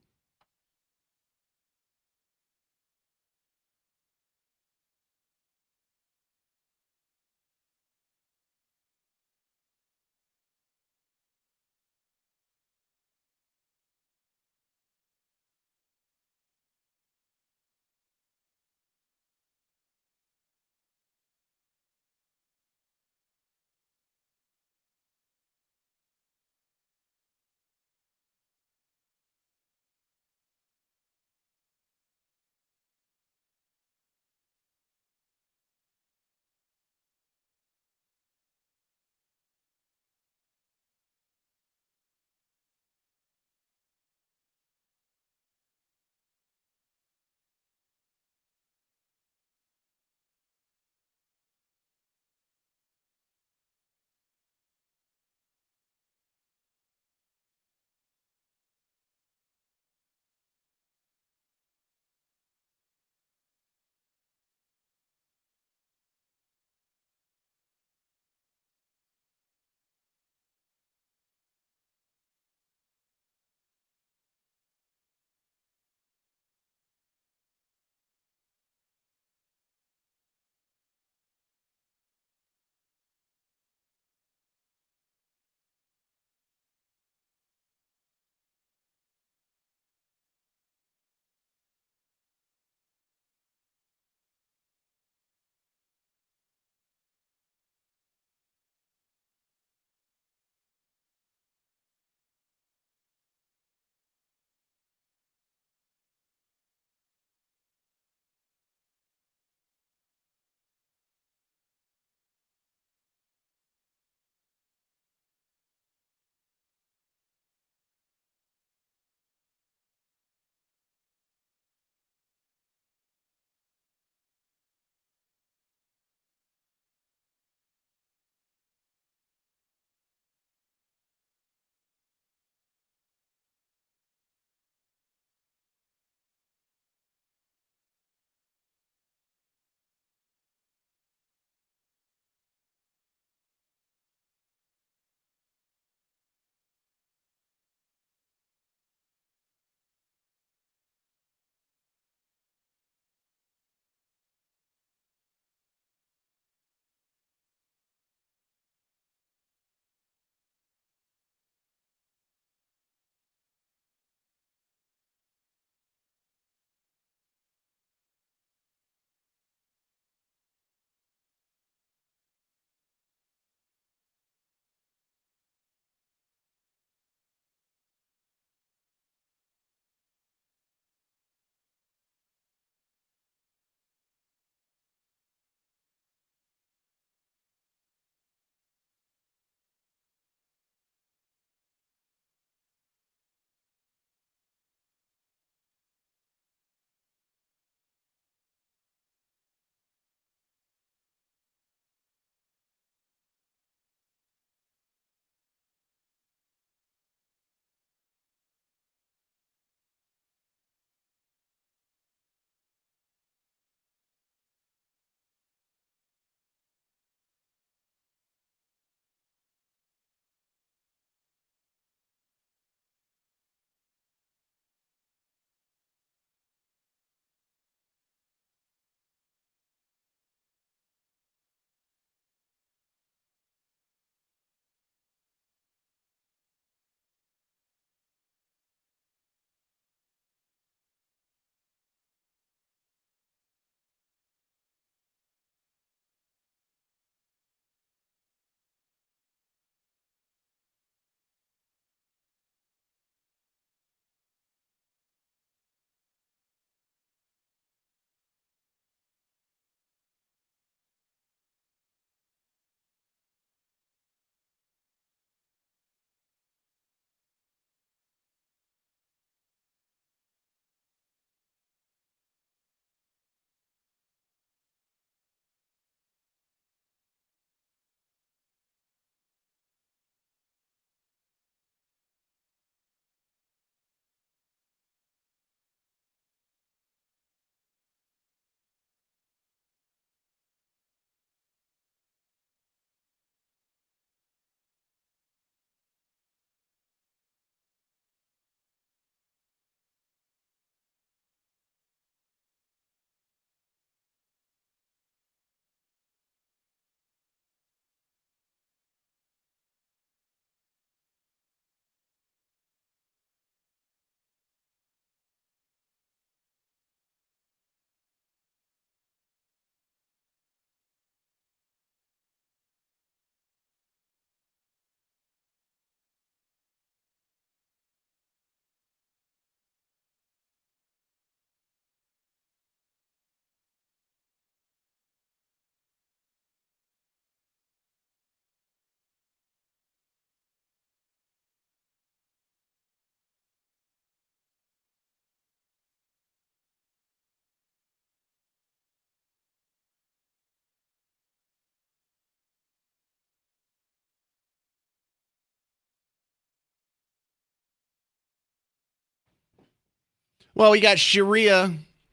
Well, we got Sharia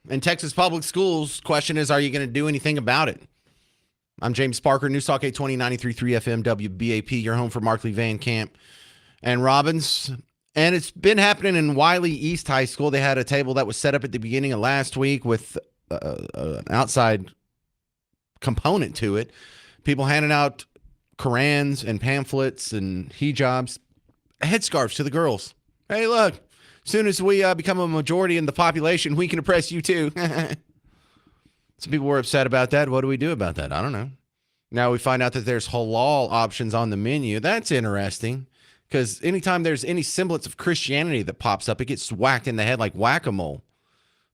in Texas public schools. Question is, are you going to do anything about it? I'm James Parker, News Talk 820, 93.3 FM, WBAP, your home for Markley, Van Camp, and Robbins. And it's been happening in Wylie East High School. They had a table that was set up at the beginning of last week with an outside component to it. People handing out Qurans and pamphlets and hijabs, headscarves to the girls. Hey, look, as soon as we become a majority in the population, we can oppress you too. Some people were upset about that. What do we do about that? I don't know. Now we find out that there's halal options on the menu. That's interesting because anytime there's any semblance of Christianity that pops up, it gets whacked in the head like whack-a-mole.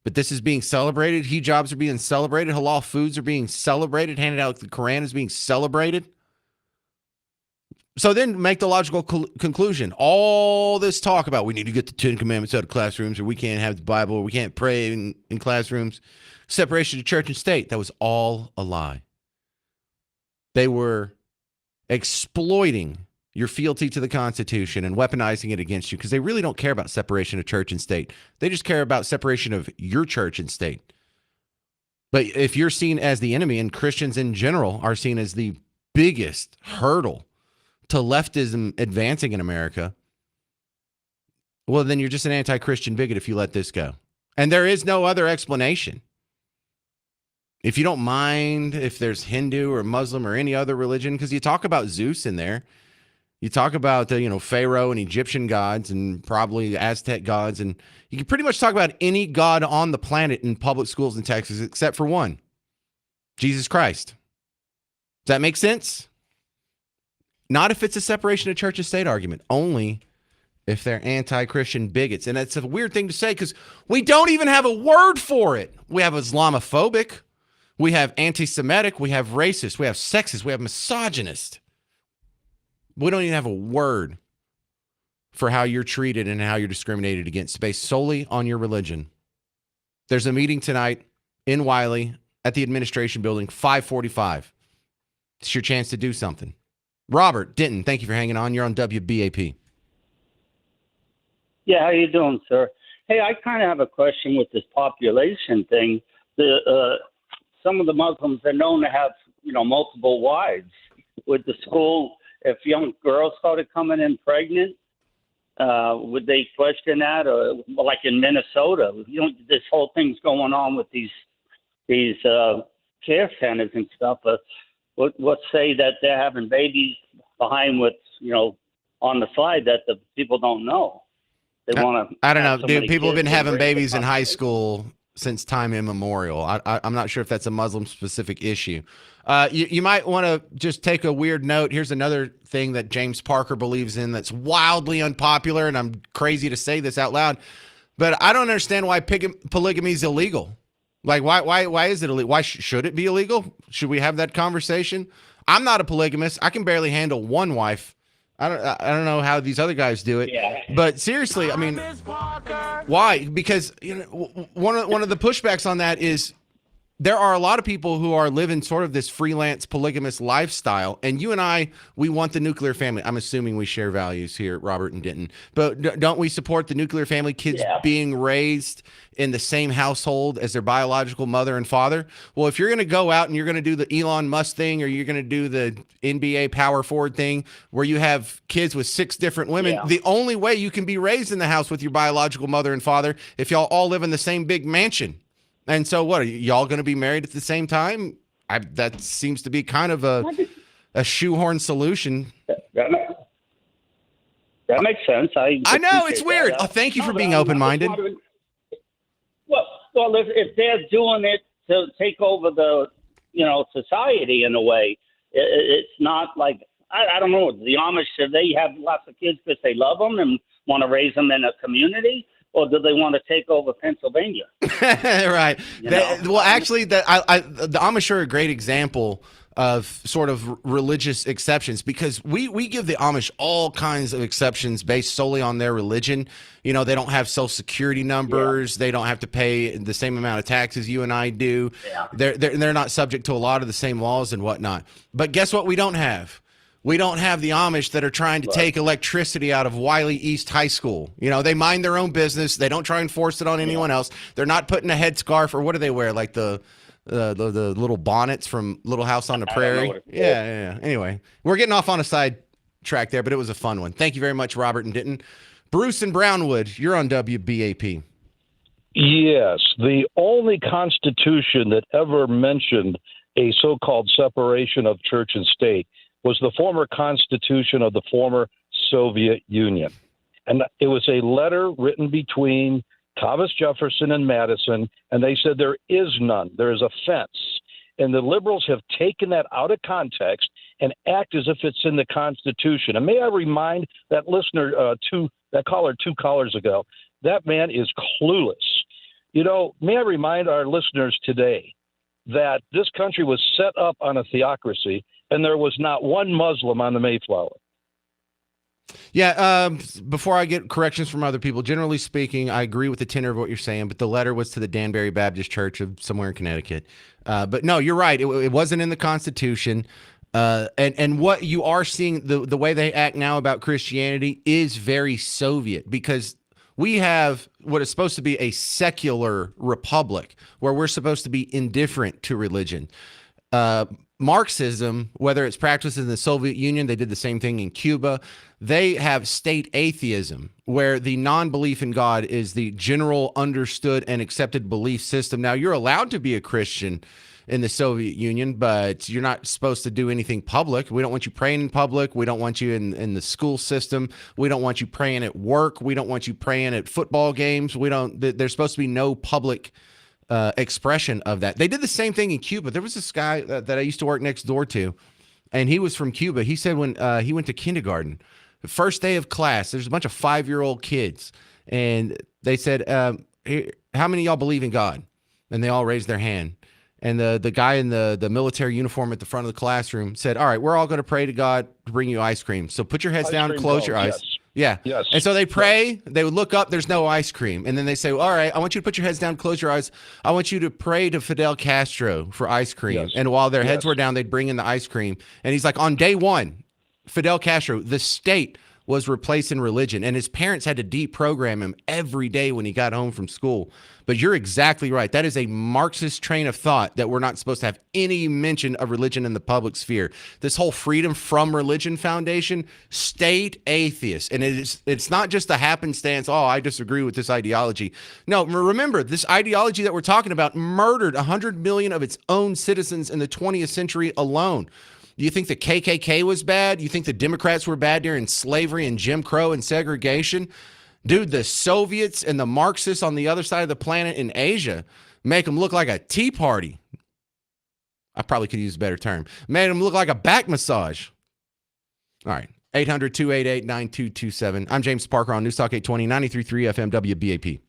But this is being celebrated. Hijabs are being celebrated. Halal foods are being celebrated. Handed out the Quran is being celebrated. So then make the logical conclusion. All this talk about we need to get the 10 Commandments out of classrooms, or we can't have the Bible, or we can't pray in classrooms. Separation of church and state. That was all a lie. They were exploiting your fealty to the Constitution and weaponizing it against you because they really don't care about separation of church and state. They just care about separation of your church and state. But if you're seen as the enemy, and Christians in general are seen as the biggest hurdle to leftism advancing in America, well, then you're just an anti-Christian bigot if you let this go. And there is no other explanation. If you don't mind if there's Hindu or Muslim or any other religion, because you talk about Zeus in there, you talk about Pharaoh and Egyptian gods and probably Aztec gods, and you can pretty much talk about any god on the planet in public schools in Texas except for one, Jesus Christ. Does that make sense? Not if it's a separation of church and state argument, only if they're anti-Christian bigots. And it's a weird thing to say because we don't even have a word for it. We have Islamophobic, we have anti-Semitic, we have racist, we have sexist, we have misogynist. We don't even have a word for how you're treated and how you're discriminated against based solely on your religion. There's a meeting tonight in Wylie at the administration building, 5:45. It's your chance to do something. Robert Denton, thank you for hanging on. You're on WBAP. Yeah, how you doing, sir? Hey, I kind of have a question with this population thing. Some of the Muslims are known to have, multiple wives. Would the school, if young girls started coming in pregnant, would they question that? Or like in Minnesota, this whole thing's going on with these care centers and stuff. Let's say that they're having babies behind what's, on the side that the people don't know. They want to. I don't know, dude. People have been having babies in high school since time immemorial. I'm not sure if that's a Muslim-specific issue. You might want to just take a weird note. Here's another thing that James Parker believes in that's wildly unpopular, and I'm crazy to say this out loud, but I don't understand why polygamy is illegal. Like, why is it illegal? Why should it be illegal? Should we have that conversation? I'm not a polygamist. I can barely handle one wife. I don't know how these other guys do it. Yeah. But seriously, I mean, why? Because one of the pushbacks on that is there are a lot of people who are living sort of this freelance polygamous lifestyle, and you and I, we want the nuclear family. I'm assuming we share values here, Robert and Denton, but don't we support the nuclear family, kids being raised in the same household as their biological mother and father? Well, if you're going to go out and you're going to do the Elon Musk thing, or you're going to do the NBA power forward thing where you have kids with 6 different women, the only way you can be raised in the house with your biological mother and father if y'all all live in the same big mansion. And so what, are y'all going to be married at the same time? That seems to be kind of a shoehorn solution. That makes sense. I know, it's weird. Oh, thank you for being open-minded. Well, if they're doing it to take over the, society in a way, it's not like, I don't know, the Amish, should they have lots of kids because they love them and want to raise them in a community? Or do they want to take over Pennsylvania? Right. Well, actually, the Amish are a great example of sort of religious exceptions because we give the Amish all kinds of exceptions based solely on their religion. They don't have social security numbers. They don't have to pay the same amount of taxes you and I do. They're not subject to a lot of the same laws and whatnot. But guess what we don't have? We don't have the Amish that are trying to take electricity out of Wylie East High School. You know, they mind their own business. They don't try and force it on anyone else. They're not putting a headscarf, or what do they wear? Like the little bonnets from Little House on the Prairie. Yeah. Anyway, we're getting off on a side track there, but it was a fun one. Thank you very much, Robert and Denton. Bruce and Brownwood, you're on WBAP. Yes, the only constitution that ever mentioned a so-called separation of church and state was the former constitution of the former Soviet Union. And it was a letter written between Thomas Jefferson and Madison, and they said there is none. There is a fence. And the liberals have taken that out of context and act as if it's in the Constitution. And may I remind that listener, that caller 2 callers ago, that man is clueless. You know, may I remind our listeners today that this country was set up on a theocracy, and there was not one Muslim on the Mayflower. Yeah, before I get corrections from other people, generally speaking, I agree with the tenor of what you're saying, but the letter was to the Danbury Baptist Church of somewhere in Connecticut. But no, you're right. It wasn't in the Constitution. And what you are seeing, the way they act now about Christianity is very Soviet, because we have what is supposed to be a secular republic where we're supposed to be indifferent to religion. Marxism, whether it's practiced in the Soviet Union, they did the same thing in Cuba. They have state atheism, where the non-belief in God is the general understood and accepted belief system. Now, you're allowed to be a Christian in the Soviet Union, but you're not supposed to do anything public. We don't want you praying in public. We don't want you in the school system. We don't want you praying at work. We don't want you praying at football games. There's supposed to be no public expression of that. They did the same thing in Cuba. There was this guy that I used to work next door to, and he was from Cuba. He said when he went to kindergarten, the first day of class, there's a bunch of 5-year-old kids, and they said, how many of y'all believe in God? And they all raised their hand. And the guy in the military uniform at the front of the classroom said, all right, we're all going to pray to God to bring you ice cream. So put your heads down, close your eyes. Yes. Yeah. Yes. And so they pray, they would look up, there's no ice cream. And then they say, all right, I want you to put your heads down, close your eyes. I want you to pray to Fidel Castro for ice cream. Yes. And while their heads were down, they'd bring in the ice cream. And he's like, on day one, Fidel Castro, the state was replacing religion, and his parents had to deprogram him every day when he got home from school. But you're exactly right. That is a Marxist train of thought, that we're not supposed to have any mention of religion in the public sphere. This whole Freedom from Religion Foundation, state atheist. And it's not just a happenstance, oh, I disagree with this ideology. No, remember, this ideology that we're talking about murdered 100 million of its own citizens in the 20th century alone. Do you think the KKK was bad? You think the Democrats were bad during slavery and Jim Crow and segregation? Dude, the Soviets and the Marxists on the other side of the planet in Asia make them look like a tea party. I probably could use a better term. Made them look like a back massage. All right, 800-288-9227. I'm James Parker on News Talk 820, 93.3 FM WBAP.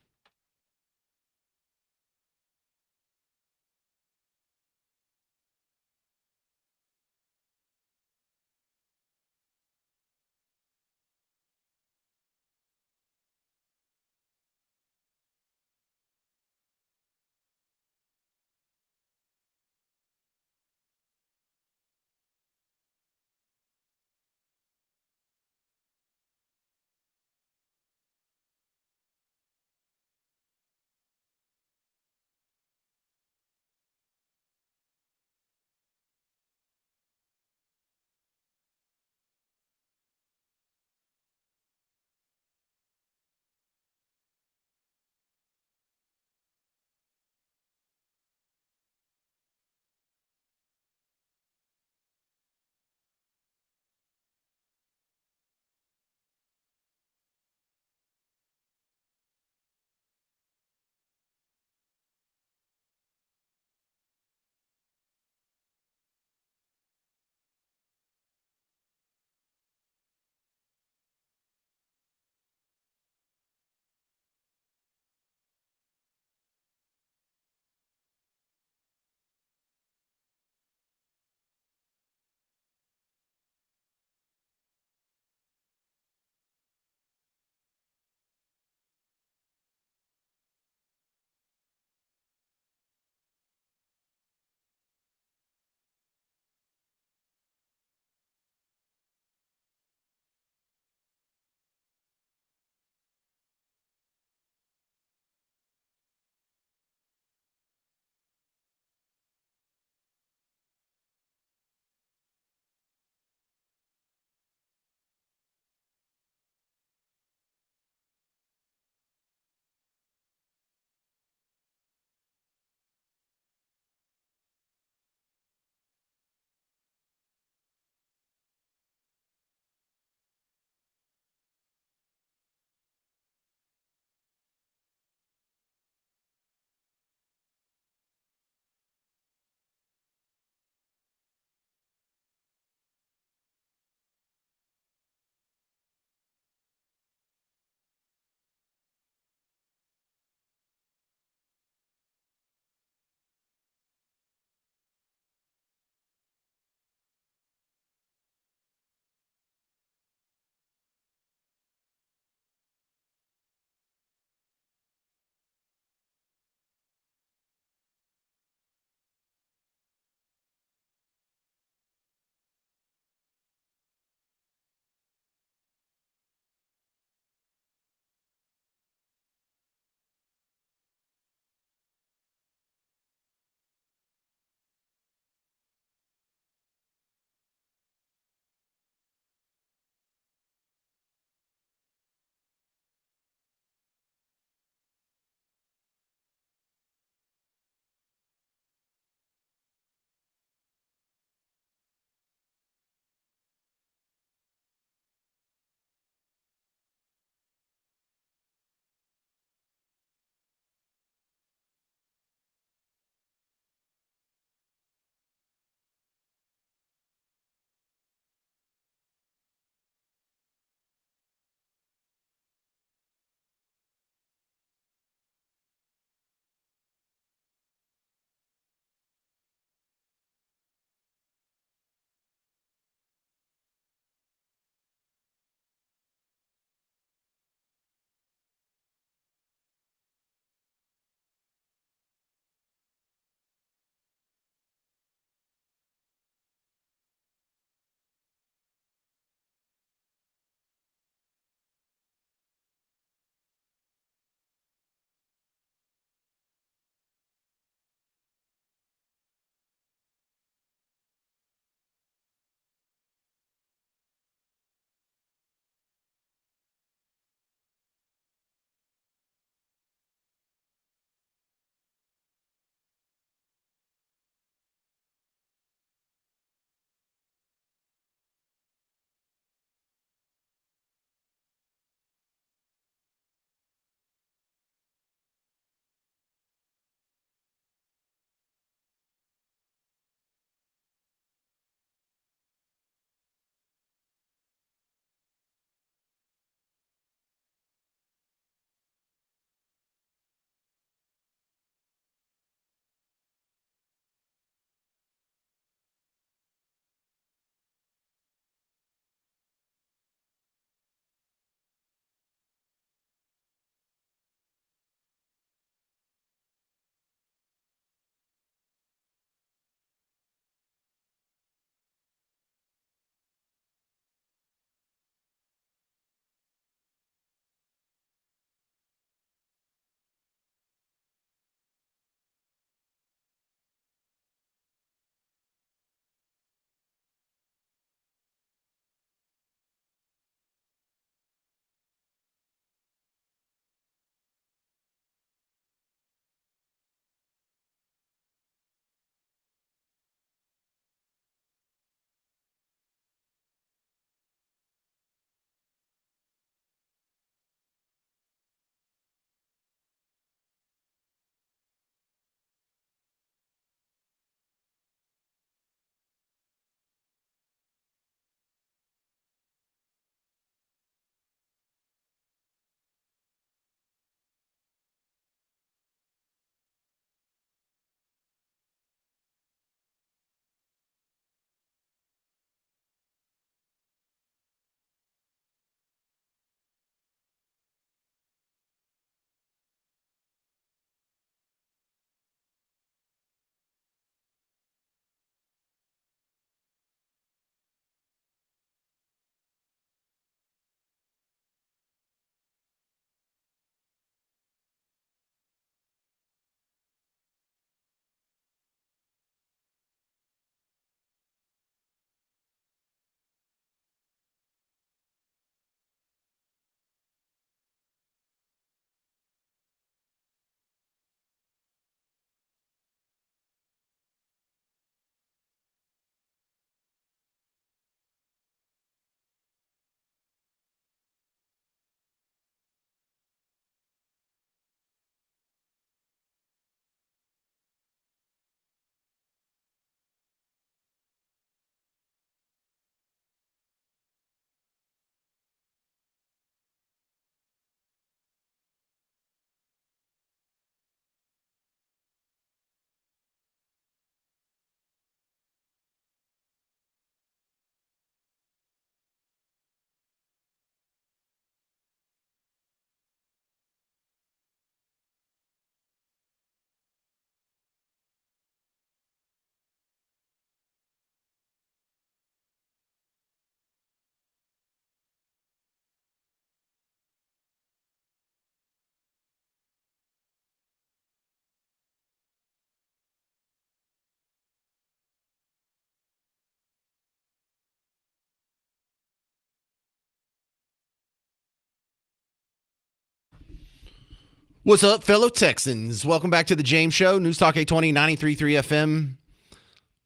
What's up, fellow Texans? Welcome back to the James Show, News Talk 820, 93.3 FM,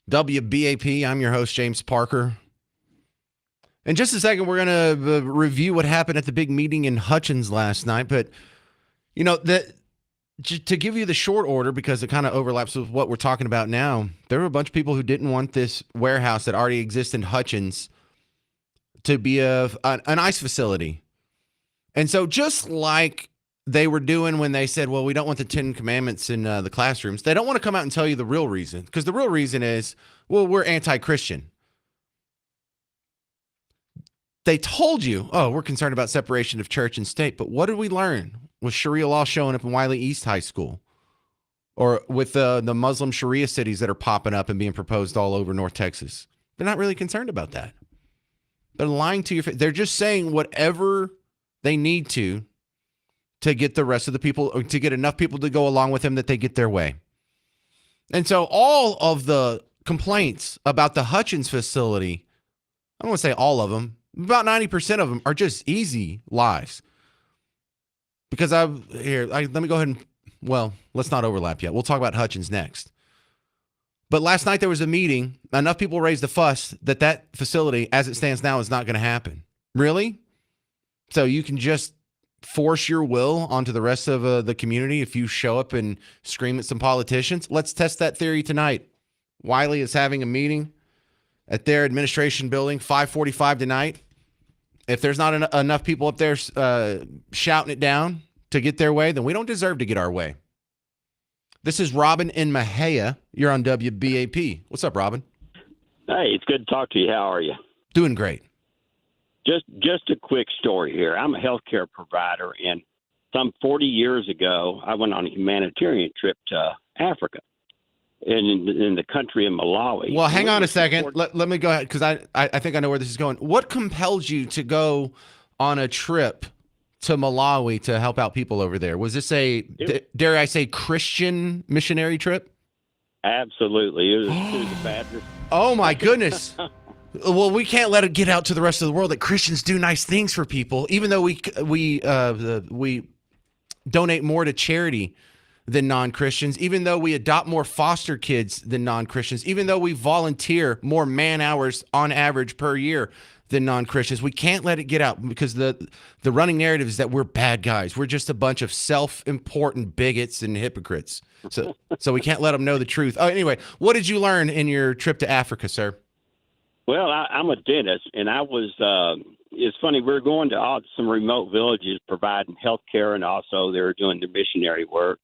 WBAP. I'm your host, James Parker. In just a second, we're going to review what happened at the big meeting in Hutchins last night. But, to give you the short order, because it kind of overlaps with what we're talking about now, there were a bunch of people who didn't want this warehouse that already exists in Hutchins to be an ICE facility. And so just like they were doing when they said, well, we don't want the 10 commandments in the classrooms, they don't want to come out and tell you the real reason, because the real reason is, well, we're anti-Christian. They told you, oh, we're concerned about separation of church and state. But what did we learn with Sharia law showing up in Wylie East High School, or with the Muslim Sharia cities that are popping up and being proposed all over North Texas? They're not really concerned about that. They're lying to your face. They're just saying whatever they need to get the rest of the people, or to get enough people to go along with them that they get their way. And so all of the complaints about the Hutchins facility, I don't want to say all of them, about 90% of them are just easy lies. Because let me go ahead and, well, let's not overlap yet. We'll talk about Hutchins next. But last night there was a meeting. Enough people raised a fuss that facility, as it stands now, is not going to happen. Really? So you can just force your will onto the rest of the community if you show up and scream at some politicians? Let's test that theory tonight. Wylie is having a meeting at their administration building, 5:45 tonight. If there's not enough people up there shouting it down to get their way, then we don't deserve to get our way. This is Robin in Mahia. You're on WBAP. What's up, Robin? Hey, it's good to talk to you. How are you? Doing great. Just a quick story here. I'm a healthcare provider, and some 40 years ago, I went on a humanitarian trip to Africa, in the country of Malawi. Well, hang on a second. Let me go ahead, because I think I know where this is going. What compelled you to go on a trip to Malawi to help out people over there? Was this dare I say, Christian missionary trip? Absolutely. It was a Baptist. Oh, my goodness. Well, we can't let it get out to the rest of the world that Christians do nice things for people, even though we donate more to charity than non-Christians, even though we adopt more foster kids than non-Christians, even though we volunteer more man hours on average per year than non-Christians. We can't let it get out, because the running narrative is that we're bad guys. We're just a bunch of self-important bigots and hypocrites. So we can't let them know the truth. Oh, anyway, what did you learn in your trip to Africa, sir? Well, I'm a dentist, and I was. It's funny. We were going to some remote villages providing health care, and also they were doing their missionary work.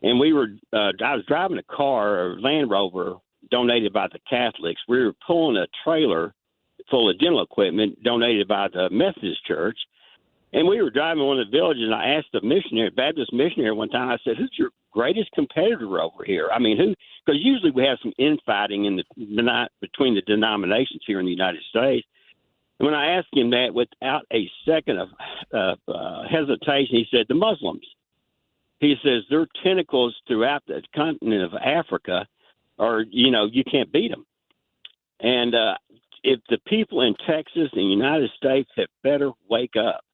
And we were. I was driving a car, a Land Rover, donated by the Catholics. We were pulling a trailer full of dental equipment donated by the Methodist Church. And we were driving one of the villages, and I asked the missionary, Baptist missionary, one time. I said, "Who's your greatest competitor over here?" I mean, who? Because usually we have some infighting between the denominations here in the United States. And when I asked him that, without a second of hesitation, he said, "The Muslims." He says their tentacles throughout the continent of Africa are, you can't beat them. And if the people in Texas and the United States had better wake up.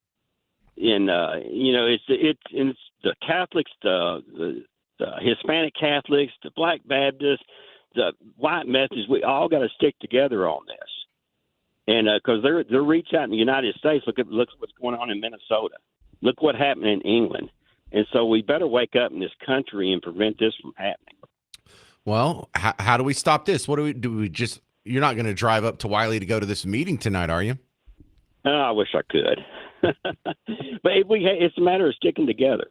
And it's the Catholics, the Hispanic Catholics, the Black Baptists, the White Methodists. We all got to stick together on this, and because they're reach out in the United States. Look what's going on in Minnesota. Look what happened in England, and so we better wake up in this country and prevent this from happening. Well, how do we stop this? What do we just? You're not going to drive up to Wylie to go to this meeting tonight, are you? I wish I could. But it's a matter of sticking together.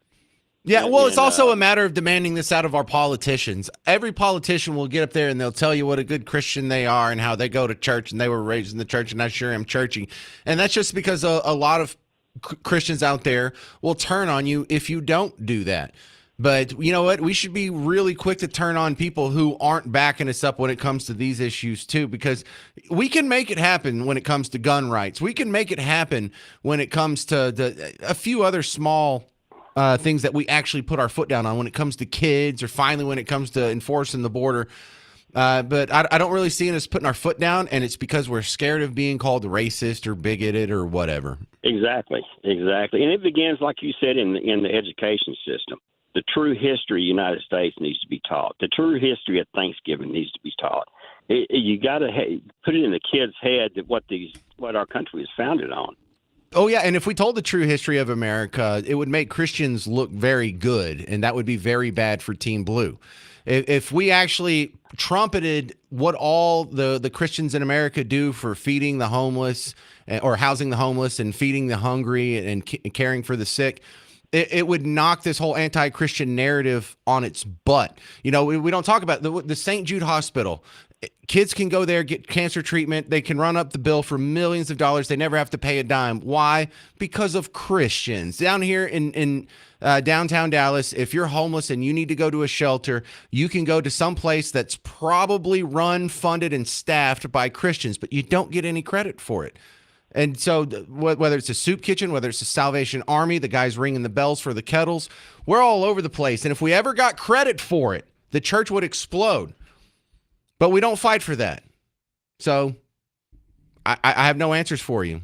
Yeah, well, it's also a matter of demanding this out of our politicians. Every politician will get up there and they'll tell you what a good Christian they are and how they go to church and they were raised in the church and I sure am churchy. And that's just because a lot of Christians out there will turn on you if you don't do that. But you know what? We should be really quick to turn on people who aren't backing us up when it comes to these issues too, because we can make it happen when it comes to gun rights. We can make it happen when it comes to a few other small things that we actually put our foot down on when it comes to kids, or finally when it comes to enforcing the border. But I don't really see us putting our foot down, and it's because we're scared of being called racist or bigoted or whatever. Exactly. And it begins, like you said, in the education system. The true history of the United States needs to be taught. The true history of Thanksgiving needs to be taught. You got to put it in the kids' head that what our country is founded on. Oh, yeah, and if we told the true history of America, it would make Christians look very good, and that would be very bad for Team Blue. If we actually trumpeted what all the Christians in America do for feeding the homeless or housing the homeless and feeding the hungry and caring for the sick, it would knock this whole anti-Christian narrative on its butt. You know, we don't talk about the St. Jude Hospital. Kids can go there, get cancer treatment. They can run up the bill for millions of dollars. They never have to pay a dime. Why? Because of Christians. Down here in downtown Dallas, if you're homeless and you need to go to a shelter, you can go to some place that's probably run, funded, and staffed by Christians, but you don't get any credit for it. And so whether it's a soup kitchen, whether it's a Salvation Army, the guys ringing the bells for the kettles, we're all over the place. And if we ever got credit for it, the church would explode. But we don't fight for that. So I have no answers for you.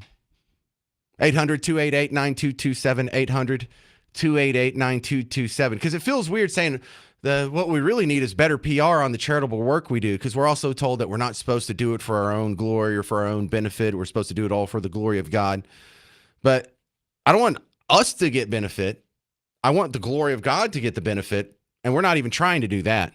800-288-9227, 800-288-9227. Because it feels weird saying what we really need is better PR on the charitable work we do, because we're also told that we're not supposed to do it for our own glory or for our own benefit. We're supposed to do it all for the glory of God. But I don't want us to get benefit. I want the glory of God to get the benefit, and we're not even trying to do that.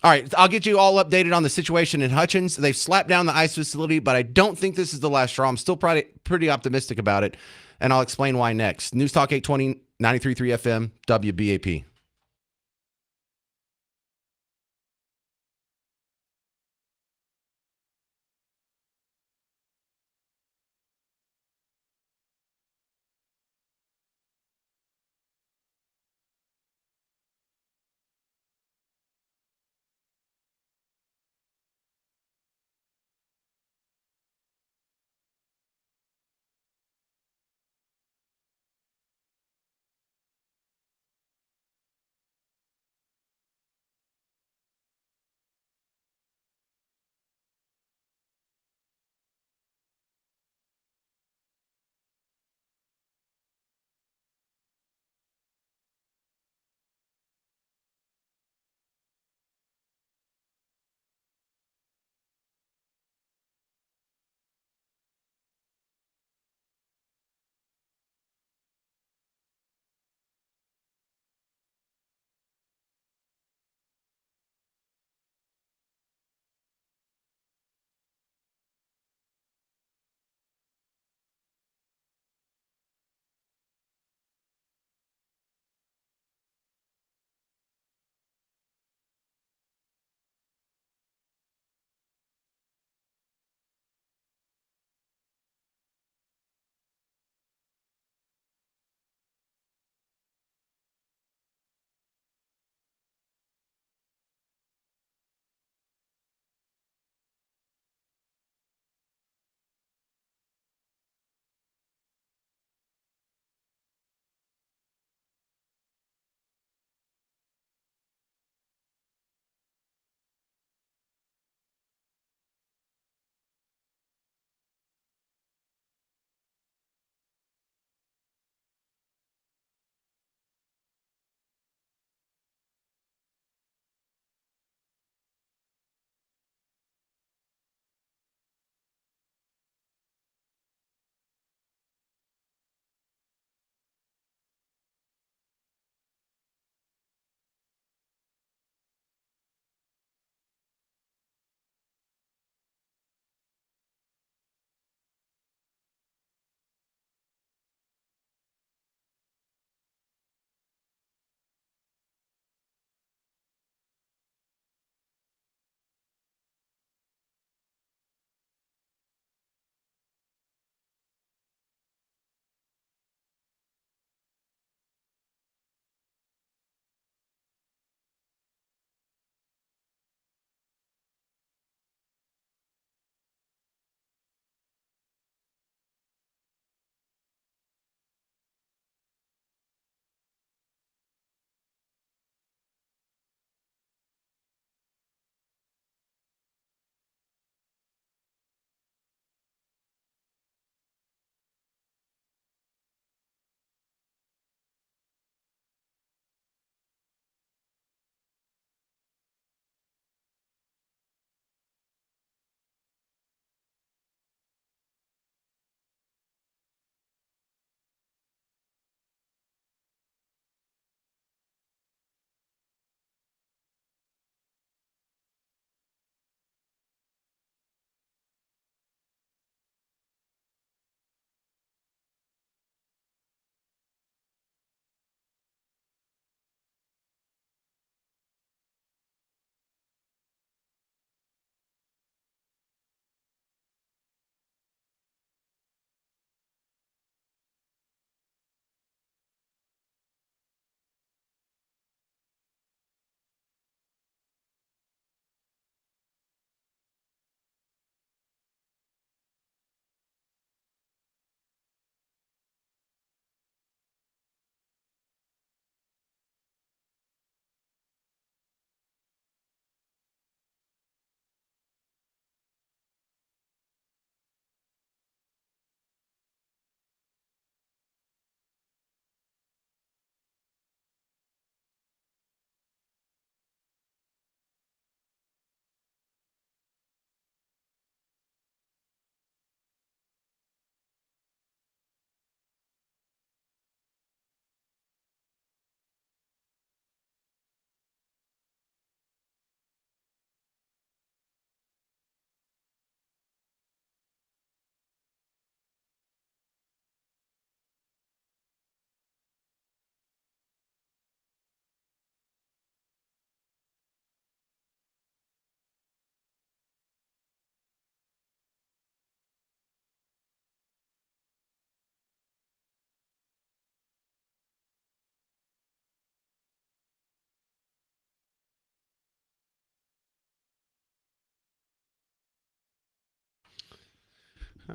All right, I'll get you all updated on the situation in Hutchins. They've slapped down the ICE facility, but I don't think this is the last straw. I'm still pretty optimistic about it, and I'll explain why next. News Talk 820, 93.3 FM, WBAP.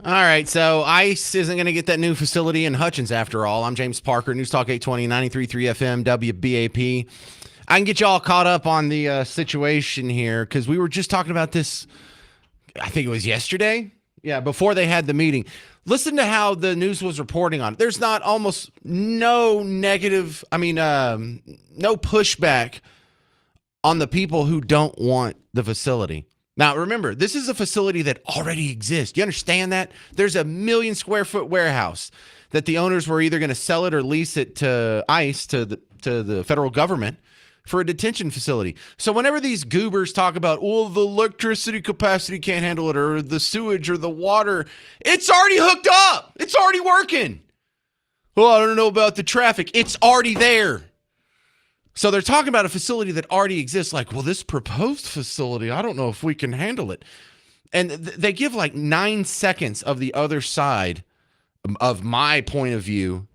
All right, so ICE isn't going to get that new facility in Hutchins after all. I'm James Parker, News Talk 820, 93.3 FM, WBAP. I can get you all caught up on the situation here because we were just talking about this, I think it was yesterday. Yeah, before they had the meeting. Listen to how the news was reporting on it. There's not almost no negative, no pushback on the people who don't want the facility. Now, remember, this is a facility that already exists. You understand that? There's a 1 million square foot warehouse that the owners were either going to sell it or lease it to ICE, to the federal government, for a detention facility. So whenever these goobers talk about, oh, the electricity capacity can't handle it, or the sewage or the water, it's already hooked up. It's already working. Well, I don't know about the traffic. It's already there. So they're talking about a facility that already exists, like, well, this proposed facility, I don't know if we can handle it. And they give like 9 seconds of the other side of my point of view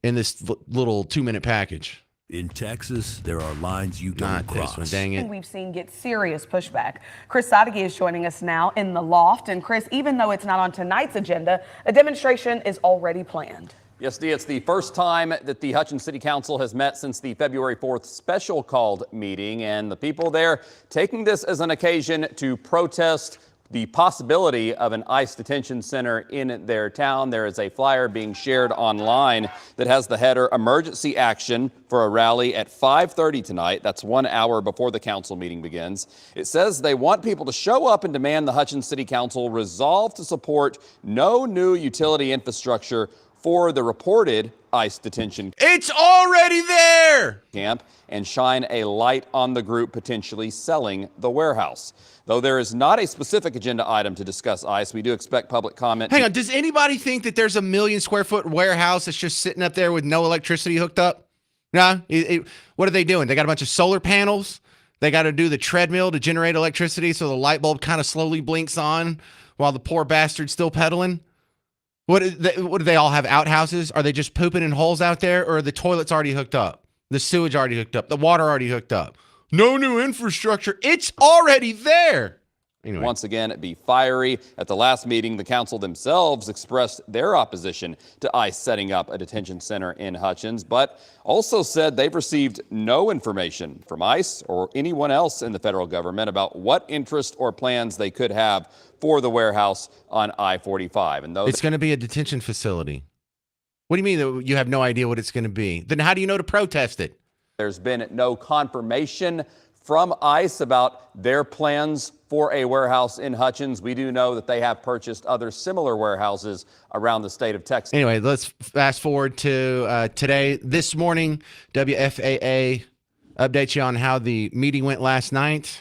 in this little 2-minute package. In Texas, there are lines you don't cross. This one, dang it. We've seen get serious pushback. Chris Sadeghi is joining us now in the loft. And Chris, even though it's not on tonight's agenda, a demonstration is already planned. Yes, Dee, it's the first time that the Hutchins City Council has met since the February 4th special called meeting, and the people there taking this as an occasion to protest the possibility of an ICE detention center in their town. There is a flyer being shared online that has the header, "Emergency Action for a Rally at 5:30 tonight." That's 1 hour before the council meeting begins. It says they want people to show up and demand the Hutchins City Council resolve to support no new utility infrastructure for the reported ICE detention. It's already there! Camp, and shine a light on the group potentially selling the warehouse. Though there is not a specific agenda item to discuss ICE, we do expect public comment. Hang on, does anybody think that there's a 1 million square foot warehouse that's just sitting up there with no electricity hooked up? No? What are they doing? They got a bunch of solar panels. They got to do the treadmill to generate electricity so the light bulb kind of slowly blinks on while the poor bastard's still pedaling. What do they all have outhouses? Are they just pooping in holes out there, or are the toilets already hooked up? The sewage already hooked up? The water already hooked up? No new infrastructure. It's already there. Anyway. Once again, be fiery. At the last meeting, the council themselves expressed their opposition to ICE setting up a detention center in Hutchins, but also said they've received no information from ICE or anyone else in the federal government about what interest or plans they could have for the warehouse on I-45. And it's going to be a detention facility. What do you mean that you have no idea what it's going to be? Then how do you know to protest it? There's been no confirmation from ICE about their plans for a warehouse in Hutchins. We do know that they have purchased other similar warehouses around the state of Texas. Anyway, let's fast forward to today. This morning, WFAA updates you on how the meeting went last night.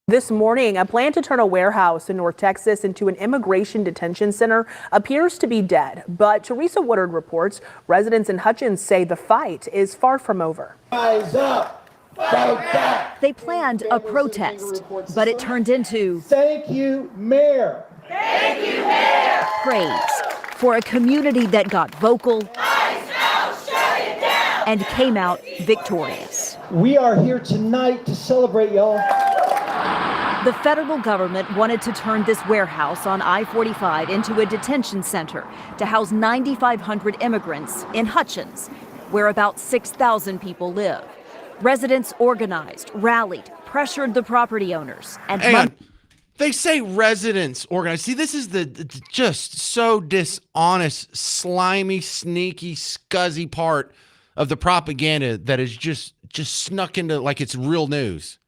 This morning, a plan to turn a warehouse in North Texas into an immigration detention center appears to be dead. But Teresa Woodard reports residents in Hutchins say the fight is far from over. Rise up, fight back. They planned a protest, but it turned into "Thank you, Mayor." Thank you, Mayor. Praise for a community that got vocal and came out victorious. We are here tonight to celebrate, y'all. The federal government wanted to turn this warehouse on I-45 into a detention center to house 9,500 immigrants in Hutchins, where about 6,000 people live. Residents organized, rallied, pressured the property owners, and they say residents organized. See, this is the just so dishonest, slimy, sneaky, scuzzy part of the propaganda that is just snuck into like it's real news.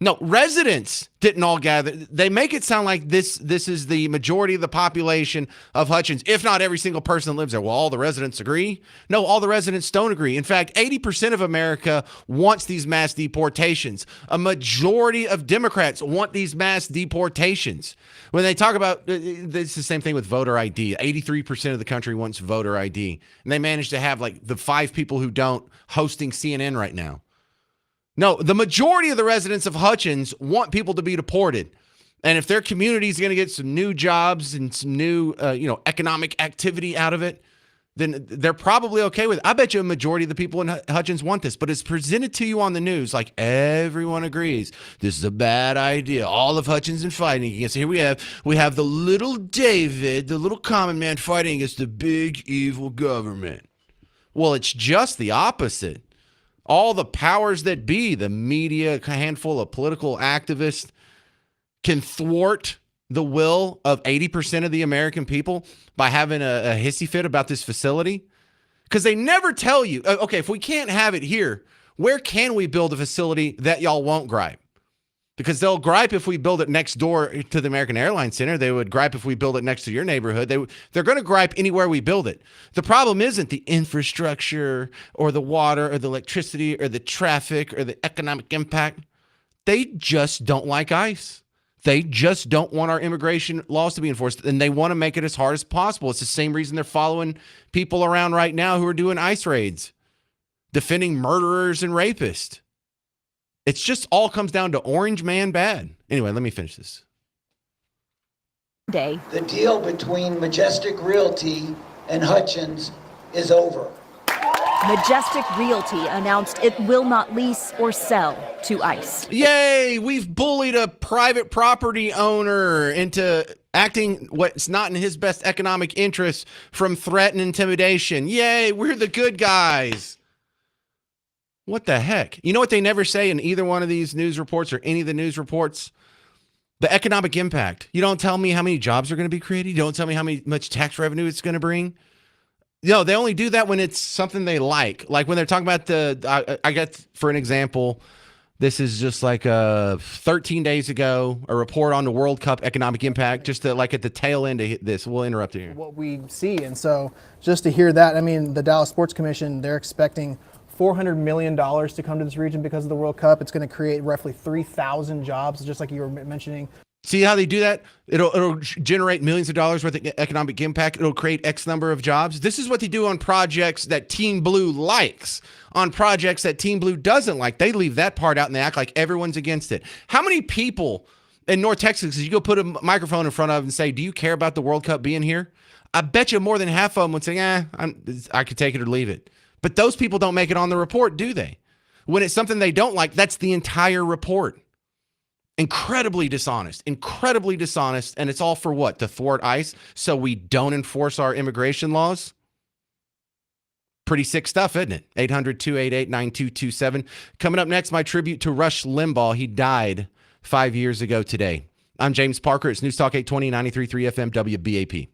No, residents didn't all gather. They make it sound like this is the majority of the population of Hutchins, if not every single person that lives there. Well, all the residents agree? No, all the residents don't agree. In fact, 80% of America wants these mass deportations. A majority of Democrats want these mass deportations. When they talk about, it's the same thing with voter ID. 83% of the country wants voter ID. And they managed to have like the 5 people who don't hosting CNN right now. No, the majority of the residents of Hutchins want people to be deported. And if their community is going to get some new jobs and some new, economic activity out of it, then they're probably okay with it. I bet you a majority of the people in Hutchins want this, but it's presented to you on the news like everyone agrees this is a bad idea. All of Hutchins and fighting against. Here we have the little David, the little common man fighting against the big evil government. Well, it's just the opposite. All the powers that be, the media, a handful of political activists, can thwart the will of 80% of the American people by having a hissy fit about this facility? Because they never tell you, okay, if we can't have it here, where can we build a facility that y'all won't gripe? Because they'll gripe if we build it next door to the American Airlines Center. They would gripe if we build it next to your neighborhood. They're going to gripe anywhere we build it. The problem isn't the infrastructure or the water or the electricity or the traffic or the economic impact. They just don't like ICE. They just don't want our immigration laws to be enforced, and they want to make it as hard as possible. It's the same reason they're following people around right now who are doing ICE raids, defending murderers and rapists. It's just all comes down to orange man bad. Anyway, let me finish this. The deal between Majestic Realty and Hutchins is over. Majestic Realty announced it will not lease or sell to ICE. Yay, we've bullied a private property owner into acting what's not in his best economic interest from threat and intimidation. Yay, we're the good guys. What the heck? You know what they never say in either one of these news reports or any of the news reports? The economic impact. You don't tell me how many jobs are going to be created. You don't tell me how much tax revenue it's going to bring. No, they only do that when it's something they like. Like when they're talking about I got, for an example, this is just like 13 days ago, a report on the World Cup economic impact, just to, like at the tail end of this. We'll interrupt you here. What we see. And so just to hear that, I mean, the Dallas Sports Commission, they're expecting $400 million to come to this region because of the World Cup. It's going to create roughly 3,000 jobs, just like you were mentioning. See how they do that? It'll generate millions of dollars worth of economic impact. It'll create X number of jobs. This is what they do on projects that Team Blue likes. On projects that Team Blue doesn't like, they leave that part out and they act like everyone's against it. How many people in North Texas, you go put a microphone in front of and say, do you care about the World Cup being here? I bet you more than half of them would say, I could take it or leave it. But those people don't make it on the report, do they? When it's something they don't like, that's the entire report. Incredibly dishonest, and it's all for what? To thwart ICE so we don't enforce our immigration laws? Pretty sick stuff, isn't it? 800-288-9227. Coming up next, my tribute to Rush Limbaugh. He died 5 years ago today. I'm James Parker. It's News Talk 820, 93.3 FM, WBAP.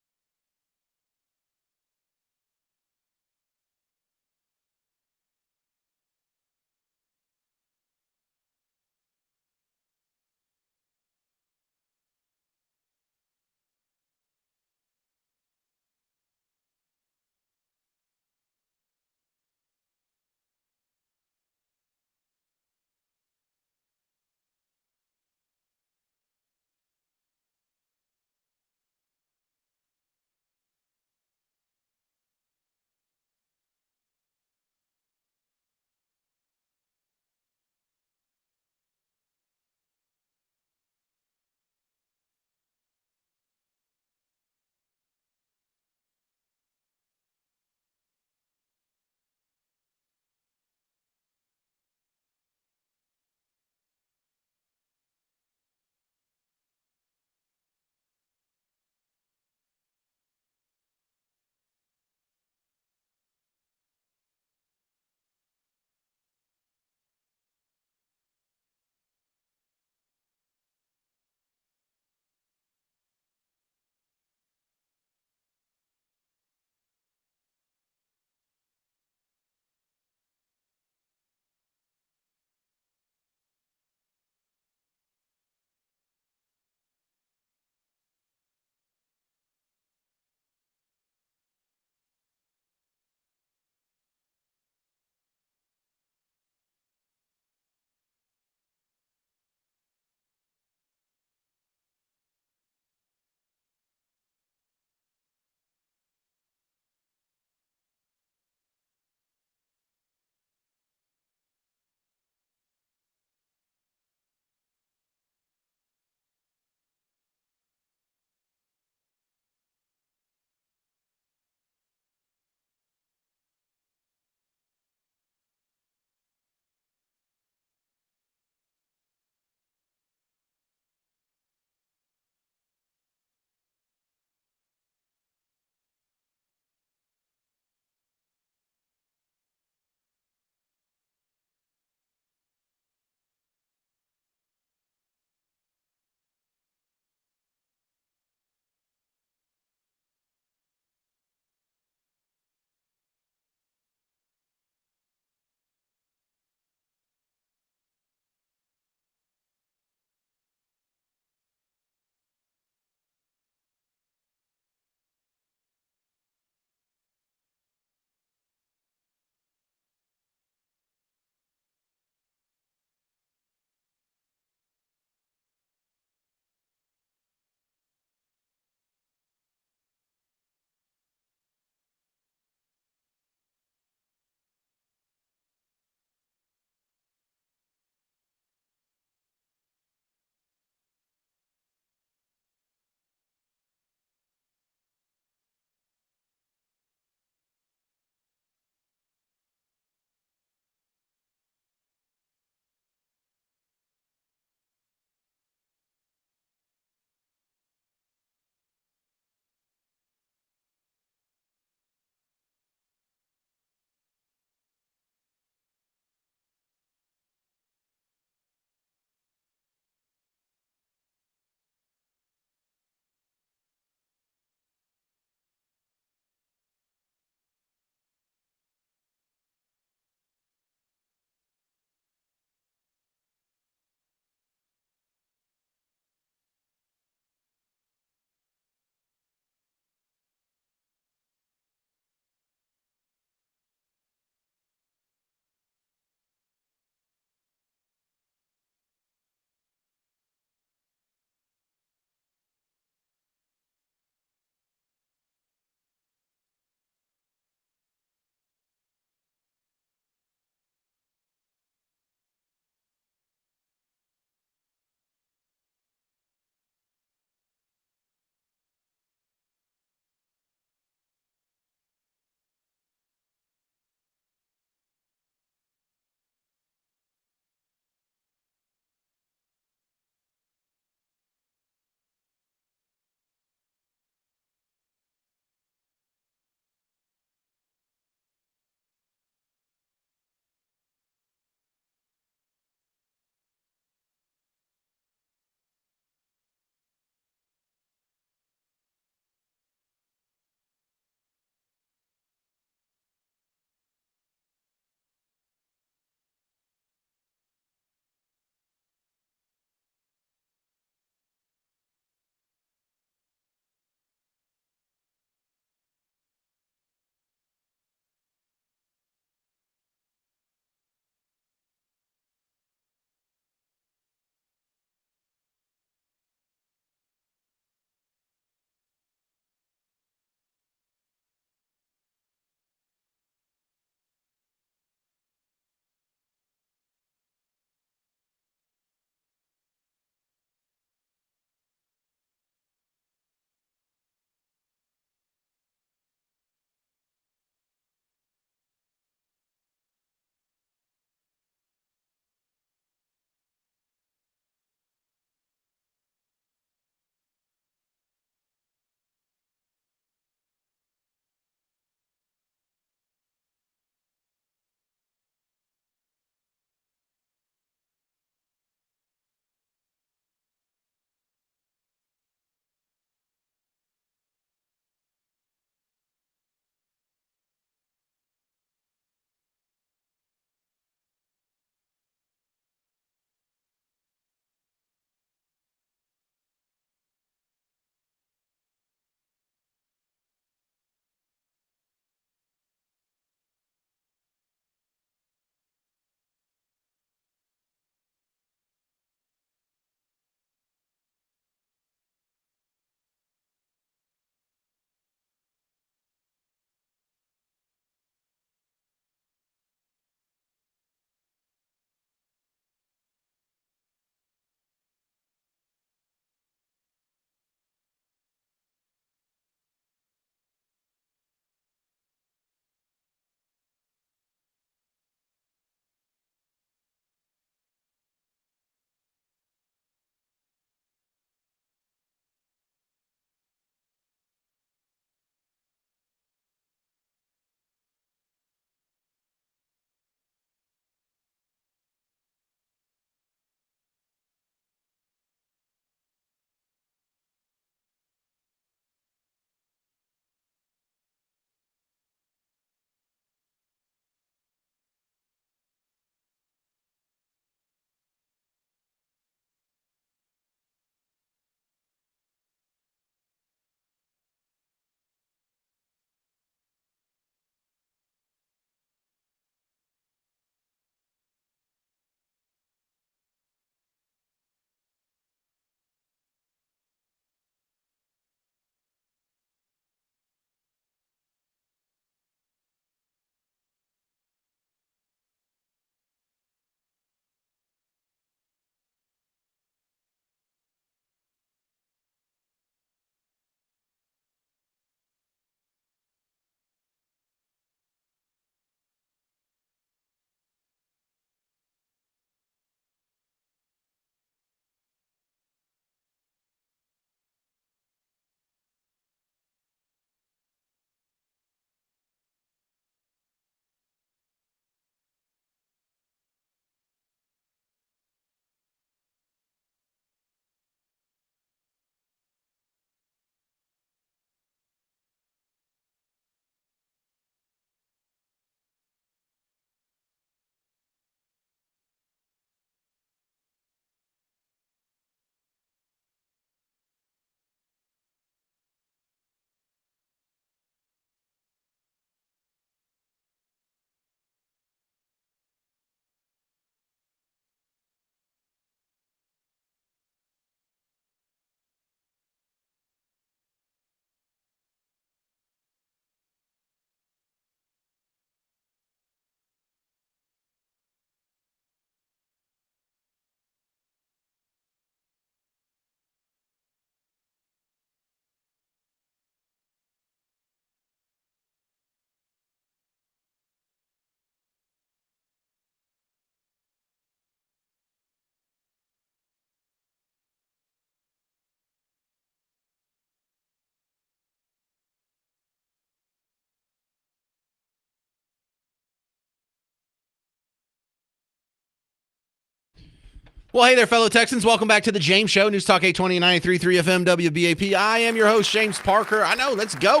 Well, hey there, fellow Texans. Welcome back to the James Show. News Talk 820 93.3 FM WBAP. I am your host, James Parker. I know, let's go.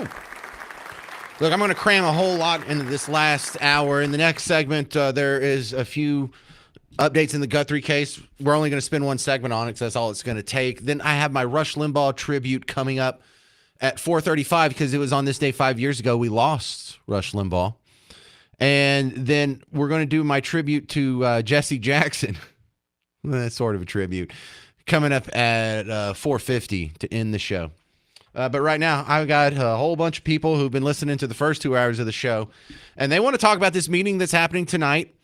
Look, I'm going to cram a whole lot into this last hour. In the next segment, there is a few updates in the Guthrie case. We're only going to spend one segment on it because that's all it's going to take. Then I have my Rush Limbaugh tribute coming up at 4:35 because it was on this day 5 years ago we lost Rush Limbaugh. And then we're going to do my tribute to Jesse Jackson. That's sort of a tribute. Coming up at 4:50 to end the show. But right now, I've got a whole bunch of people who've been listening to the first 2 hours of the show, and they want to talk about this meeting that's happening tonight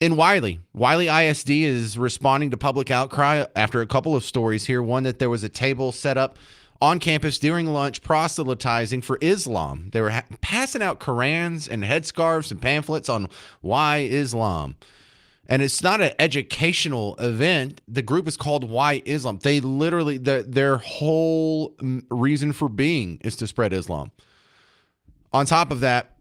in Wylie. Wylie ISD is responding to public outcry after a couple of stories here. One, that there was a table set up on campus during lunch proselytizing for Islam. They were passing out Korans and headscarves and pamphlets on why Islam. And it's not an educational event. The group is called Why Islam. They literally, their whole reason for being is to spread Islam. On top of that,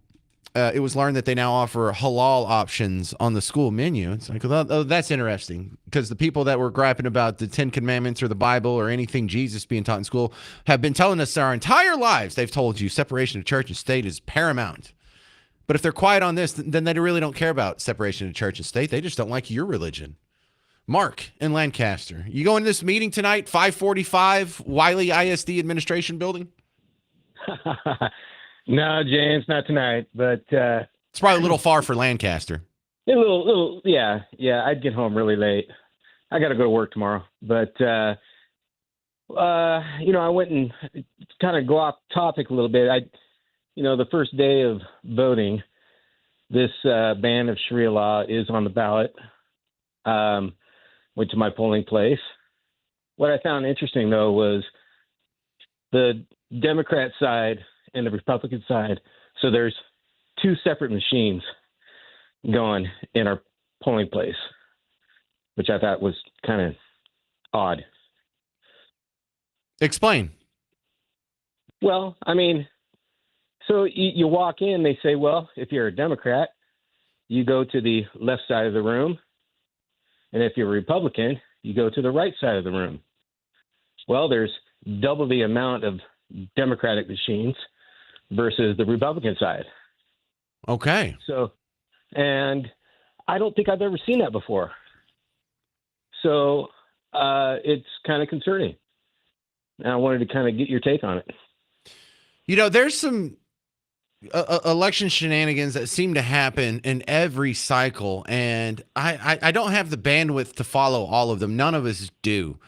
it was learned that they now offer halal options on the school menu. It's like, oh, that's interesting, because the people that were griping about the 10 Commandments or the Bible or anything Jesus being taught in school have been telling us our entire lives. They've told you separation of church and state is paramount. But if they're quiet on this, then they really don't care about separation of church and state. They just don't like your religion. Mark in Lancaster, you going to this meeting tonight, 545 Wylie ISD Administration Building? No, James, not tonight. But it's probably a little far for Lancaster. A little, yeah. I'd get home really late. I got to go to work tomorrow. But I went and kind of go off topic a little bit. The first day of voting, this ban of Sharia law is on the ballot. Went to my polling place. What I found interesting, though, was the Democrat side and the Republican side. So there's two separate machines going in our polling place, which I thought was kind of odd. Explain. Well, so you walk in, they say, well, if you're a Democrat, you go to the left side of the room. And if you're a Republican, you go to the right side of the room. Well, there's double the amount of Democratic machines versus the Republican side. Okay. So, and I don't think I've ever seen that before. So it's kind of concerning. And I wanted to kind of get your take on it. There's some election shenanigans that seem to happen in every cycle, and I don't have the bandwidth to follow all of them. None of us do.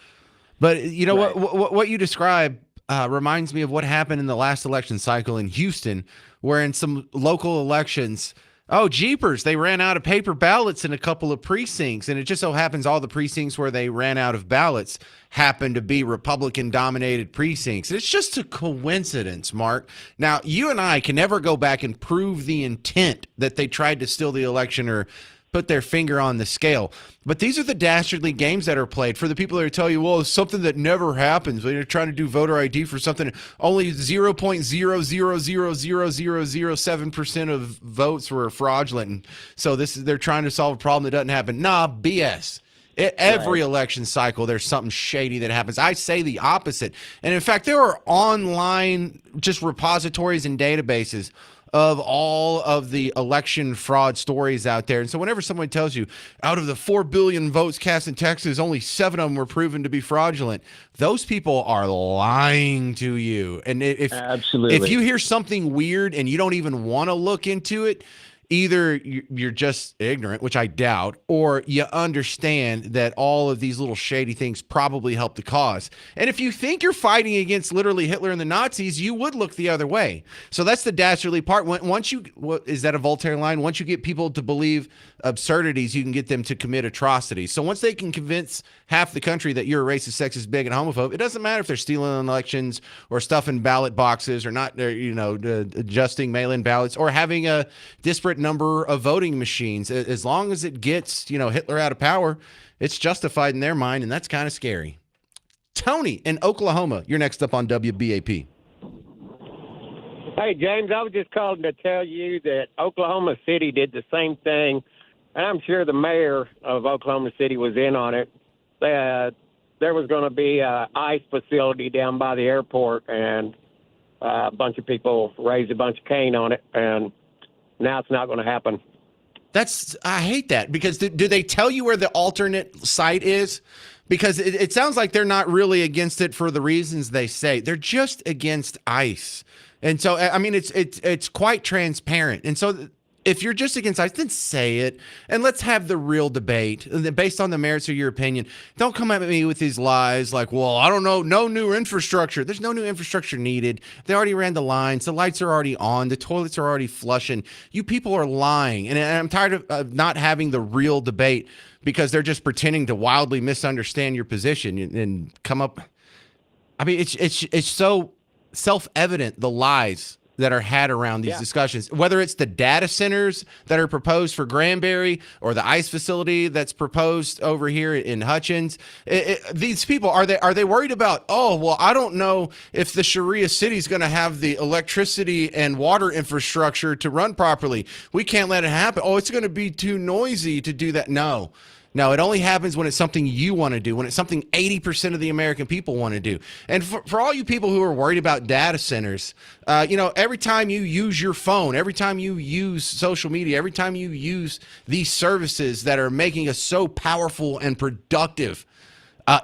But right. What you describe reminds me of what happened in the last election cycle in Houston, where in some local elections, oh, jeepers, they ran out of paper ballots in a couple of precincts. And it just so happens all the precincts where they ran out of ballots happen to be Republican-dominated precincts. It's just a coincidence, Mark. Now, you and I can never go back and prove the intent that they tried to steal the election or put their finger on the scale. But these are the dastardly games that are played. For the people that tell you, well, it's something that never happens. When you're trying to do voter ID for something, only 0.0000007% of votes were fraudulent. So they're trying to solve a problem that doesn't happen. Nah, BS. Every election cycle, there's something shady that happens. I say the opposite. And in fact, there are online just repositories and databases of all of the election fraud stories out there. And so whenever someone tells you out of the 4 billion votes cast in Texas, only 7 of them were proven to be fraudulent, those people are lying to you. And Absolutely. If you hear something weird and you don't even want to look into it, either you're just ignorant, which I doubt, or you understand that all of these little shady things probably help the cause. And if you think you're fighting against literally Hitler and the Nazis, you would look the other way. So that's the dastardly part. Is that a Voltaire line? Once you get people to believe absurdities, you can get them to commit atrocities. So once they can convince half the country that you're a racist, sexist, bigot, and homophobe, it doesn't matter if they're stealing elections or stuffing ballot boxes or not, adjusting mail-in ballots or having a disparate number of voting machines. As long as it gets, Hitler out of power, it's justified in their mind, and that's kind of scary. Tony in Oklahoma, you're next up on WBAP. Hey, James, I was just calling to tell you that Oklahoma City did the same thing, and I'm sure the mayor of Oklahoma City was in on it. there was going to be a ice facility down by the airport, and a bunch of people raised a bunch of cane on it, and now it's not going to happen. I hate that, because do they tell you where the alternate site is? Because it sounds like they're not really against it for the reasons they say. They're just against ICE. And so, I mean, it's quite transparent. And so if you're just against ICE, then say it, and let's have the real debate based on the merits of your opinion. Don't come at me with these lies like, well, I don't know, no new infrastructure. There's no new infrastructure needed. They already ran the lines. The lights are already on. The toilets are already flushing. You people are lying. And I'm tired of not having the real debate, because they're just pretending to wildly misunderstand your position and come up. I mean, it's so self-evident, the lies that are had around these discussions, whether it's the data centers that are proposed for Granbury or the ICE facility that's proposed over here in Hutchins. These people, are they worried about, oh, well, I don't know if the Sharia city is going to have the electricity and water infrastructure to run properly. We can't let it happen. Oh, it's going to be too noisy to do that. No, it only happens when it's something you want to do, when it's something 80% of the American people want to do. And for all you people who are worried about data centers, every time you use your phone, every time you use social media, every time you use these services that are making us so powerful and productive,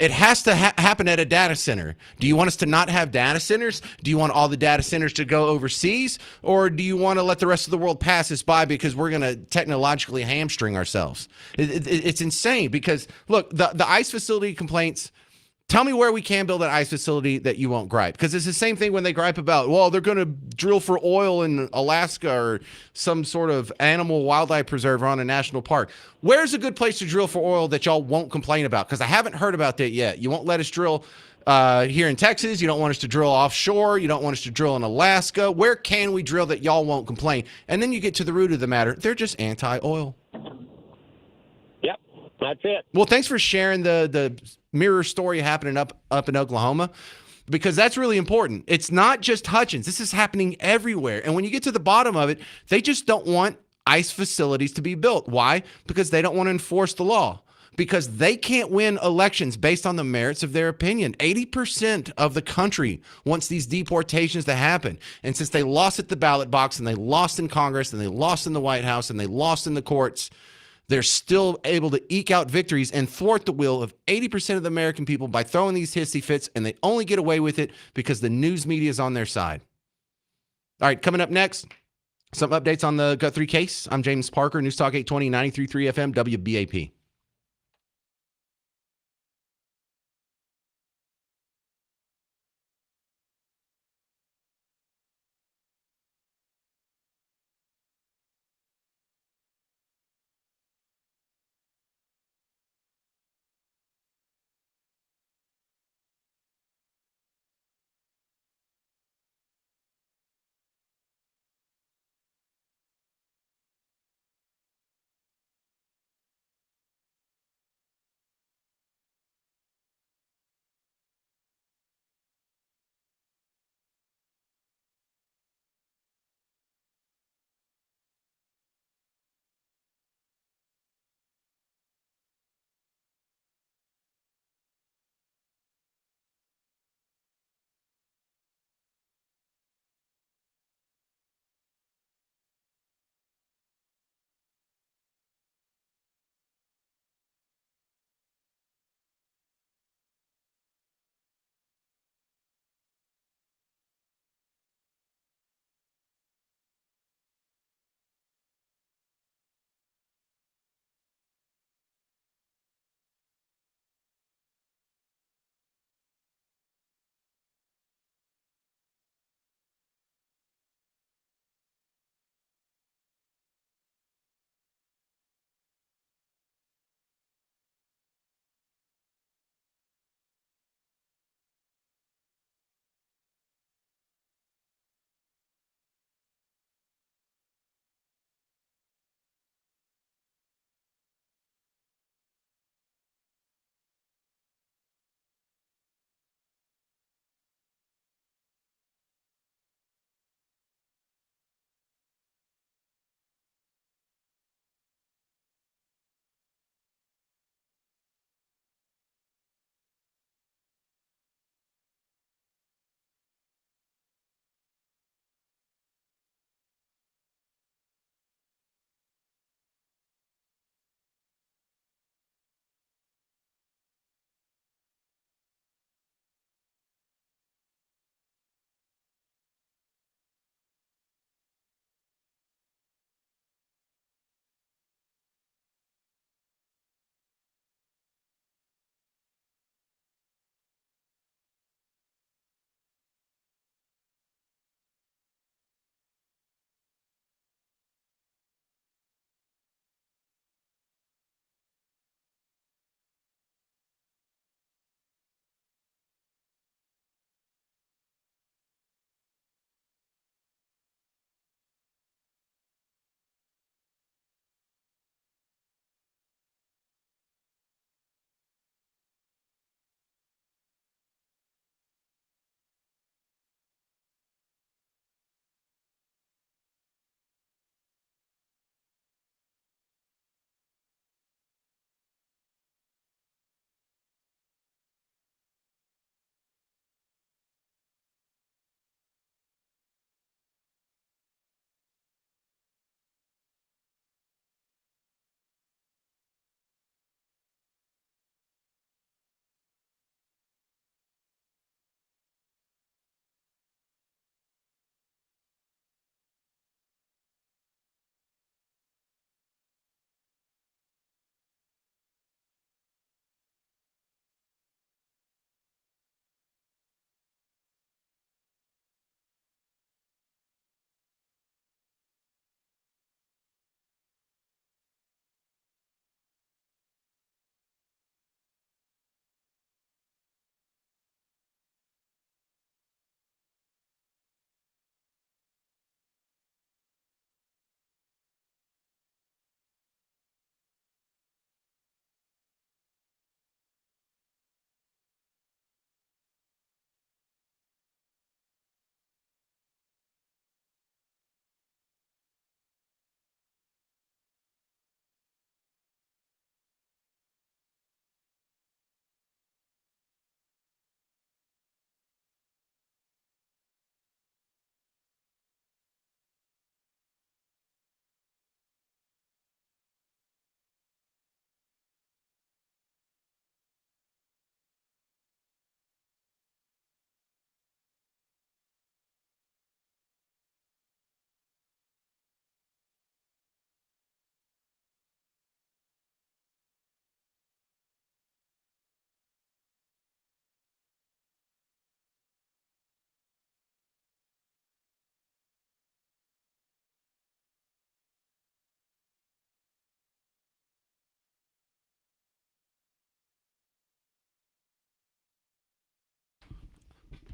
it has to happen at a data center. Do you want us to not have data centers? Do you want all the data centers to go overseas? Or do you want to let the rest of the world pass us by because we're going to technologically hamstring ourselves? It's insane, because, look, the ICE facility complaints, tell me where we can build an ICE facility that you won't gripe. Because it's the same thing when they gripe about, well, they're going to drill for oil in Alaska or some sort of animal wildlife preserve on a national park. Where's a good place to drill for oil that y'all won't complain about? Because I haven't heard about that yet. You won't let us drill here in Texas. You don't want us to drill offshore. You don't want us to drill in Alaska. Where can we drill that y'all won't complain? And then you get to the root of the matter. They're just anti-oil. Yep, that's it. Well, thanks for sharing the mirror story happening up in Oklahoma, because that's really important. It's not just Hutchins. This is happening everywhere. And when you get to the bottom of it, they just don't want ICE facilities to be built. Why? Because they don't want to enforce the law, because they can't win elections based on the merits of their opinion. 80% of the country wants these deportations to happen. And since they lost at the ballot box, and they lost in Congress, and they lost in the White House, and they lost in the courts, they're still able to eke out victories and thwart the will of 80% of the American people by throwing these hissy fits, and they only get away with it because the news media is on their side. All right, coming up next, some updates on the Guthrie case. I'm James Parker, News Talk 820, 93.3 FM, WBAP.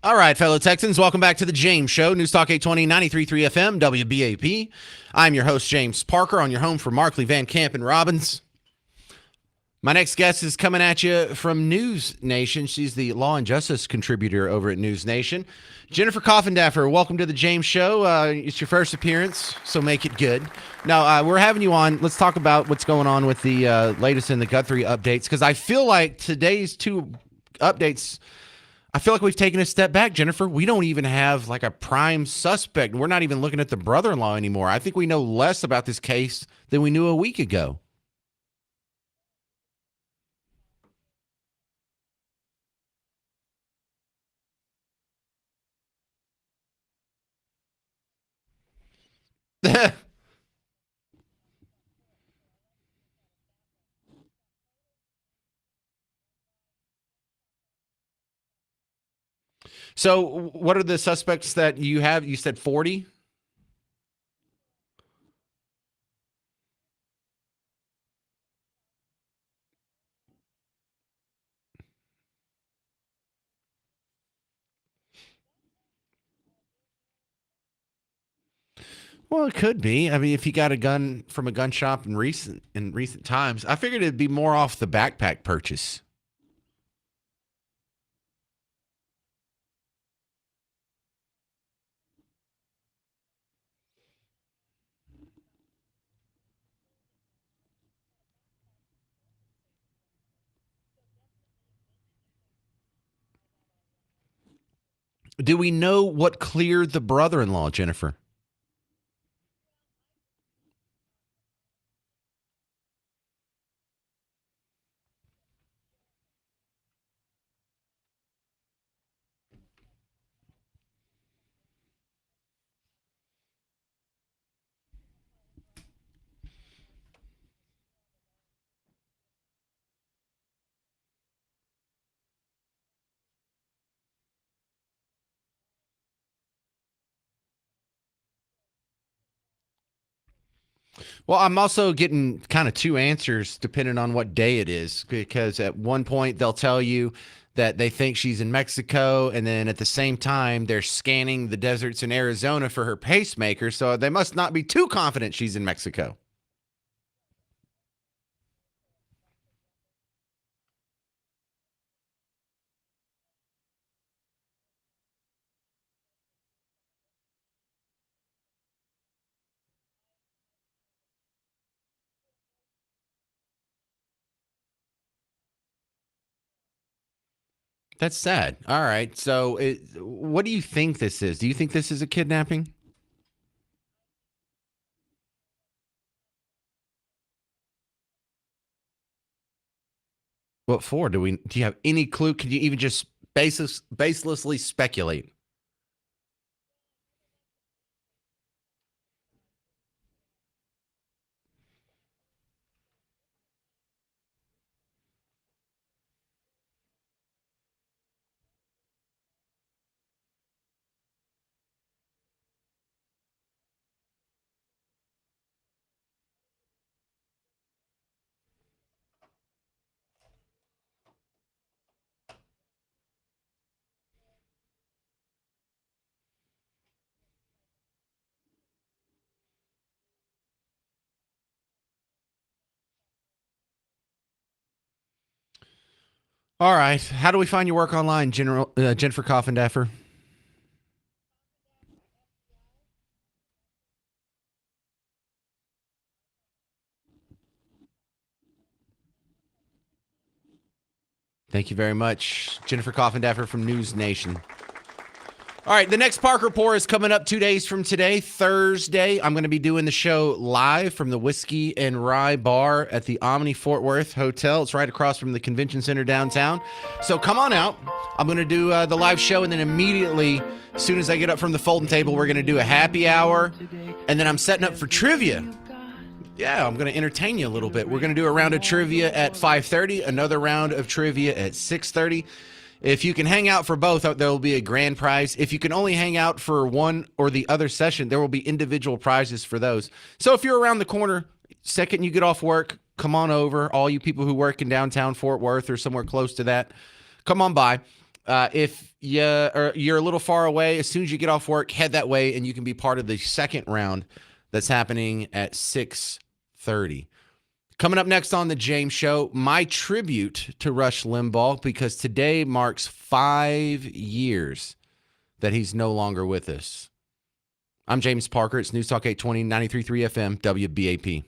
All right, fellow Texans, welcome back to the James Show. News Talk 820, 93.3 FM, WBAP. I'm your host, James Parker, on your home for Markley, Van Camp, and Robbins. My next guest is coming at you from News Nation. She's the law and justice contributor over at News Nation. Jennifer Coffindaffer, welcome to the James Show. It's your first appearance, so make it good. Now, we're having you on. Let's talk about what's going on with the latest in the Guthrie updates, because I feel like today's two updates, I feel like we've taken a step back, Jennifer. We don't even have like a prime suspect. We're not even looking at the brother-in-law anymore. I think we know less about this case than we knew a week ago. So what are the suspects that you have? You said 40? Well, it could be. I mean, if he got a gun from a gun shop in recent times, I figured it'd be more off the backpack purchase. Do we know what cleared the brother-in-law, Jennifer? Well, I'm also getting kind of two answers depending on what day it is, because at one point they'll tell you that they think she's in Mexico, and then at the same time they're scanning the deserts in Arizona for her pacemaker, so they must not be too confident she's in Mexico. That's sad. All right. So, what do you think this is? Do you think this is a kidnapping? What for? Do you have any clue? Could you even just baselessly speculate? All right. How do we find your work online, Jennifer Coffindaffer? Thank you very much, Jennifer Coffindaffer from News Nation. All right, the next Parker Pour is coming up 2 days from today, Thursday. I'm going to be doing the show live from the Whiskey and Rye Bar at the Omni Fort Worth Hotel. It's right across from the Convention Center downtown. So come on out. I'm going to do the live show, and then immediately, as soon as I get up from the folding table, we're going to do a happy hour, and then I'm setting up for trivia. Yeah, I'm going to entertain you a little bit. We're going to do a round of trivia at 5:30, another round of trivia at 6:30. If you can hang out for both, there will be a grand prize. If you can only hang out for one or the other session, there will be individual prizes for those. So if you're around the corner, second you get off work, come on over. All you people who work in downtown Fort Worth or somewhere close to that, come on by. If you're a little far away, as soon as you get off work, head that way, and you can be part of the second round that's happening at 6:30. Coming up next on the James Show, my tribute to Rush Limbaugh, because today marks 5 years that he's no longer with us. I'm James Parker. It's News Talk 820, 93.3 FM, WBAP.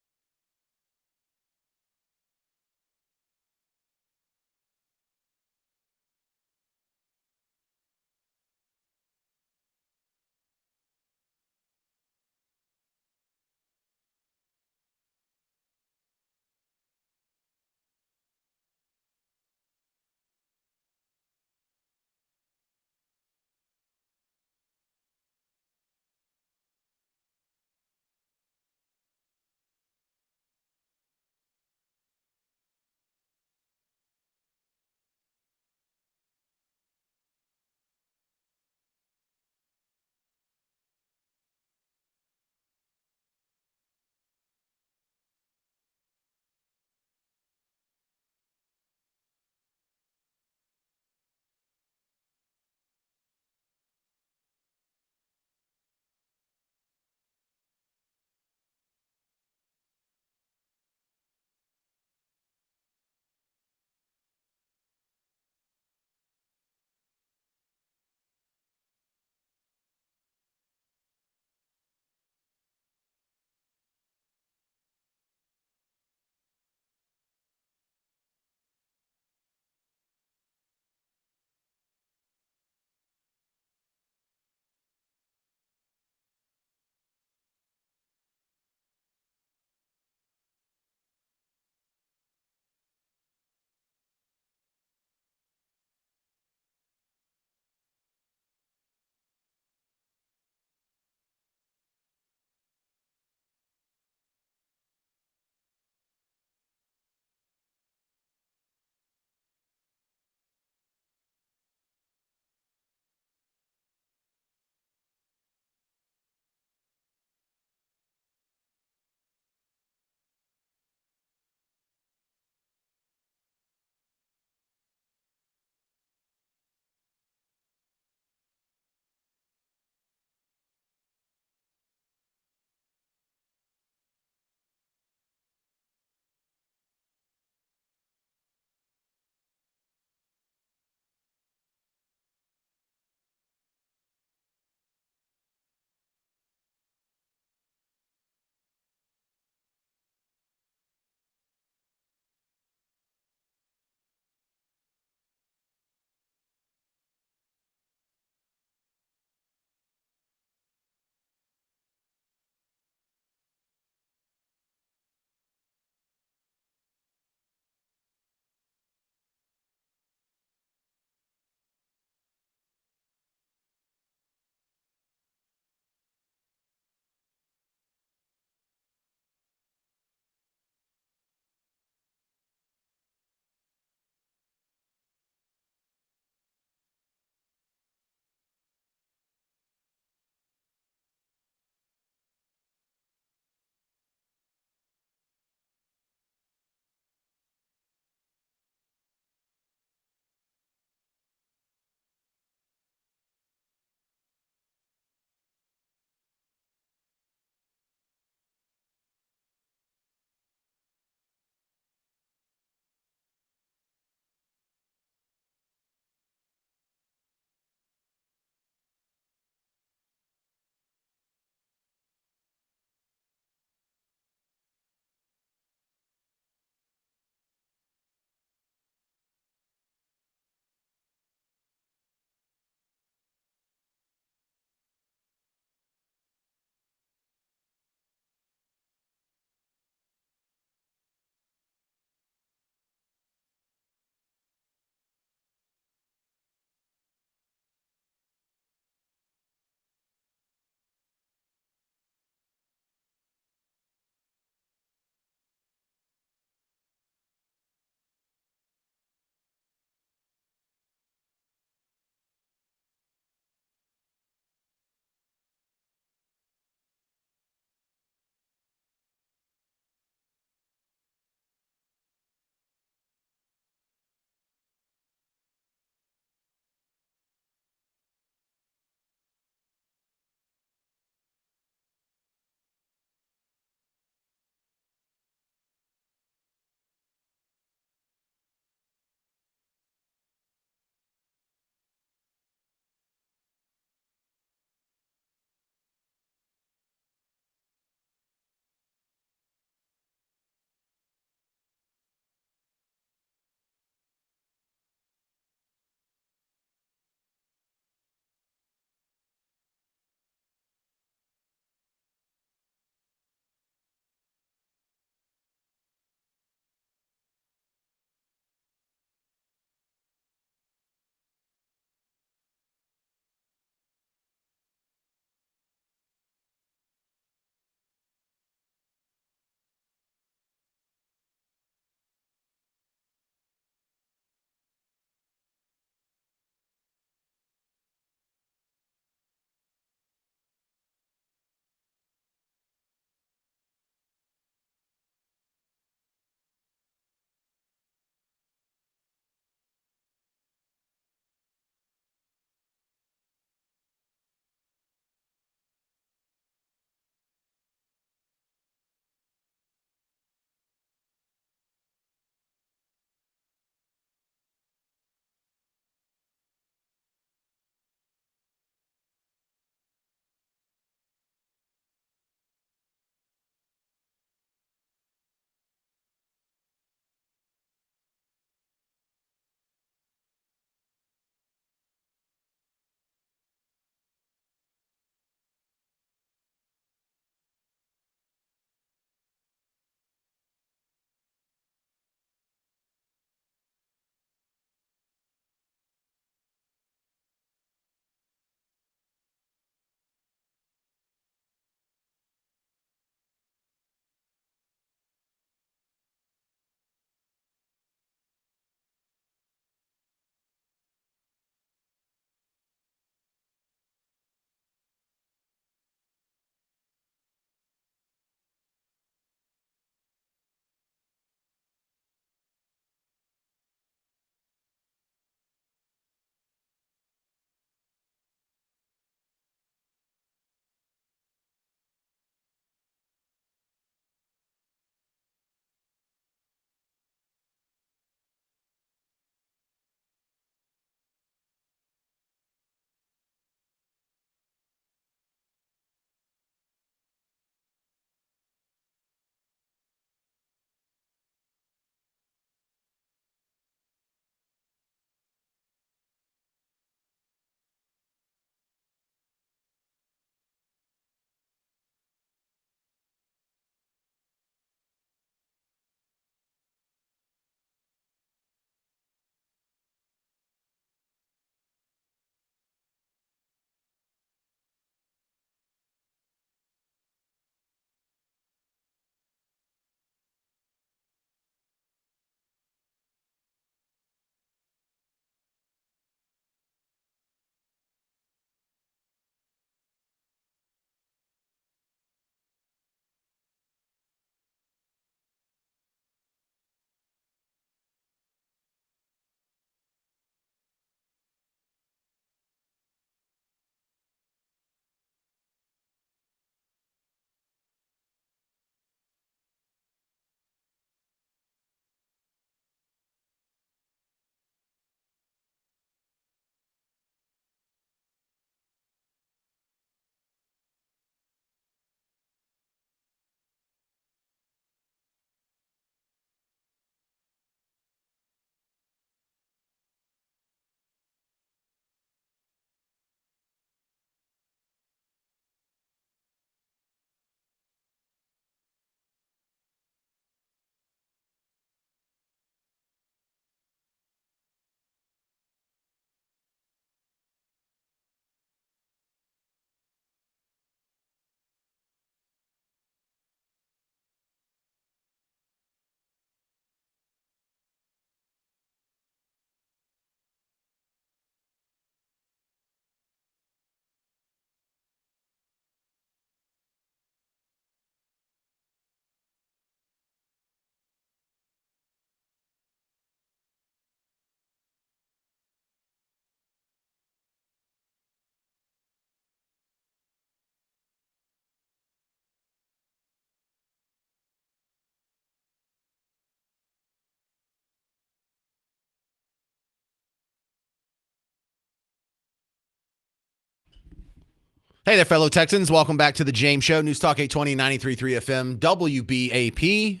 Hey there, fellow Texans. Welcome back to the James Show. News Talk 820, 93.3 FM, WBAP.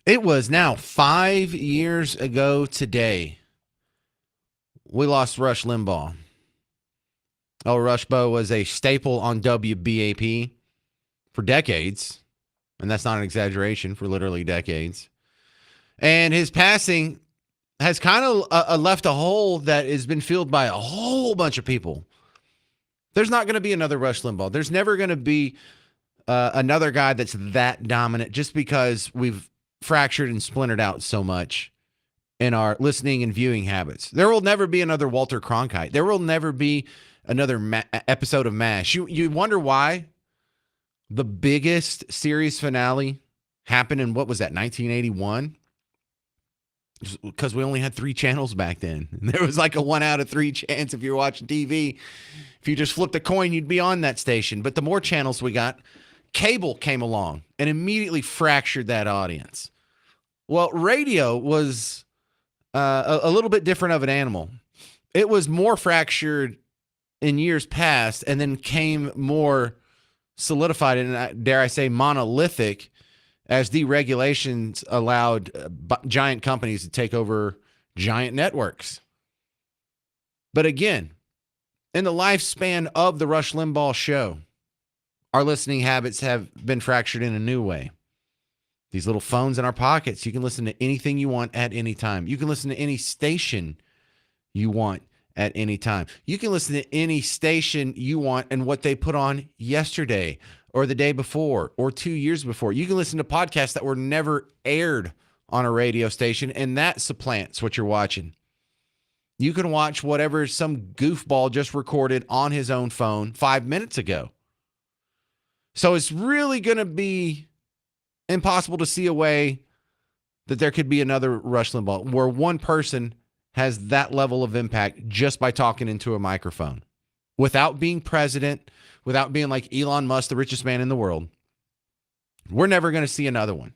It was now 5 years ago today. We lost Rush Limbaugh. Oh, Rushbo was a staple on WBAP for decades. And that's not an exaggeration, for literally decades. And his passing has kind of left a hole that has been filled by a whole bunch of people. There's not going to be another Rush Limbaugh. There's never going to be another guy that's that dominant just because we've fractured and splintered out so much in our listening and viewing habits. There will never be another Walter Cronkite. There will never be another episode of MASH. You wonder why the biggest series finale happened in, what was that, 1981? Because we only had 3 channels back then. And there was like a 1 out of 3 chance if you're watching TV. If you just flipped a coin, you'd be on that station. But the more channels we got, cable came along and immediately fractured that audience. Well, radio was a little bit different of an animal. It was more fractured in years past and then came more solidified and, dare I say, monolithic as deregulations allowed giant companies to take over giant networks. But again, in the lifespan of the Rush Limbaugh show, our listening habits have been fractured in a new way. These little phones in our pockets, you can listen to anything you want at any time. You can listen to any station you want at any time. You can listen to any station you want and what they put on yesterday or the day before or 2 years before. You can listen to podcasts that were never aired on a radio station, and that supplants what you're watching. You can watch whatever some goofball just recorded on his own phone 5 minutes ago. So it's really going to be impossible to see a way that there could be another Rush Limbaugh where one person has that level of impact just by talking into a microphone without being president, without being like Elon Musk, the richest man in the world. We're never going to see another one.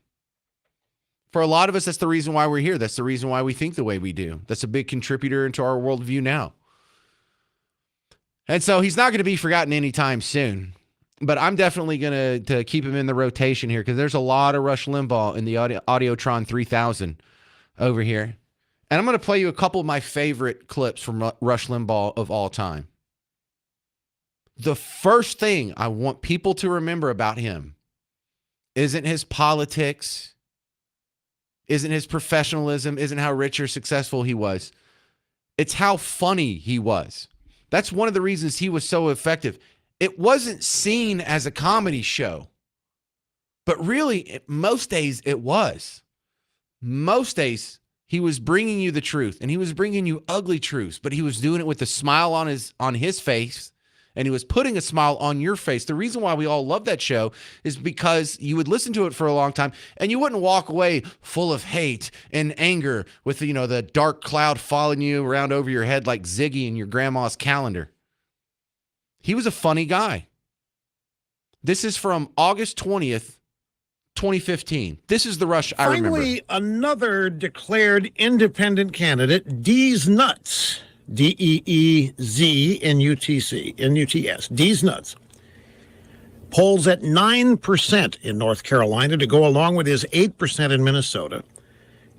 For a lot of us, that's the reason why we're here. That's the reason why we think the way we do. That's a big contributor into our worldview now. And so he's not going to be forgotten anytime soon. But I'm definitely going to keep him in the rotation here because there's a lot of Rush Limbaugh in the Audiotron 3000 over here. And I'm going to play you a couple of my favorite clips from Rush Limbaugh of all time. The first thing I want people to remember about him isn't his politics, isn't his professionalism, isn't how rich or successful he was. It's how funny he was. That's one of the reasons he was so effective. It wasn't seen as a comedy show, but really, most days it was. Most days he was bringing you the truth, and he was bringing you ugly truths, but he was doing it with a smile on his face, and he was putting a smile on your face. The reason why we all love that show is because you would listen to it for a long time, and you wouldn't walk away full of hate and anger with the dark cloud following you around over your head like Ziggy in your grandma's calendar. He was a funny guy. This is from August 20th, 2015. This is the Rush I remember. Finally, another declared independent candidate, D's Nuts, D-E-E-Z-N-U-T-C, N-U-T-S, D's Nuts, polls at 9% in North Carolina to go along with his 8% in Minnesota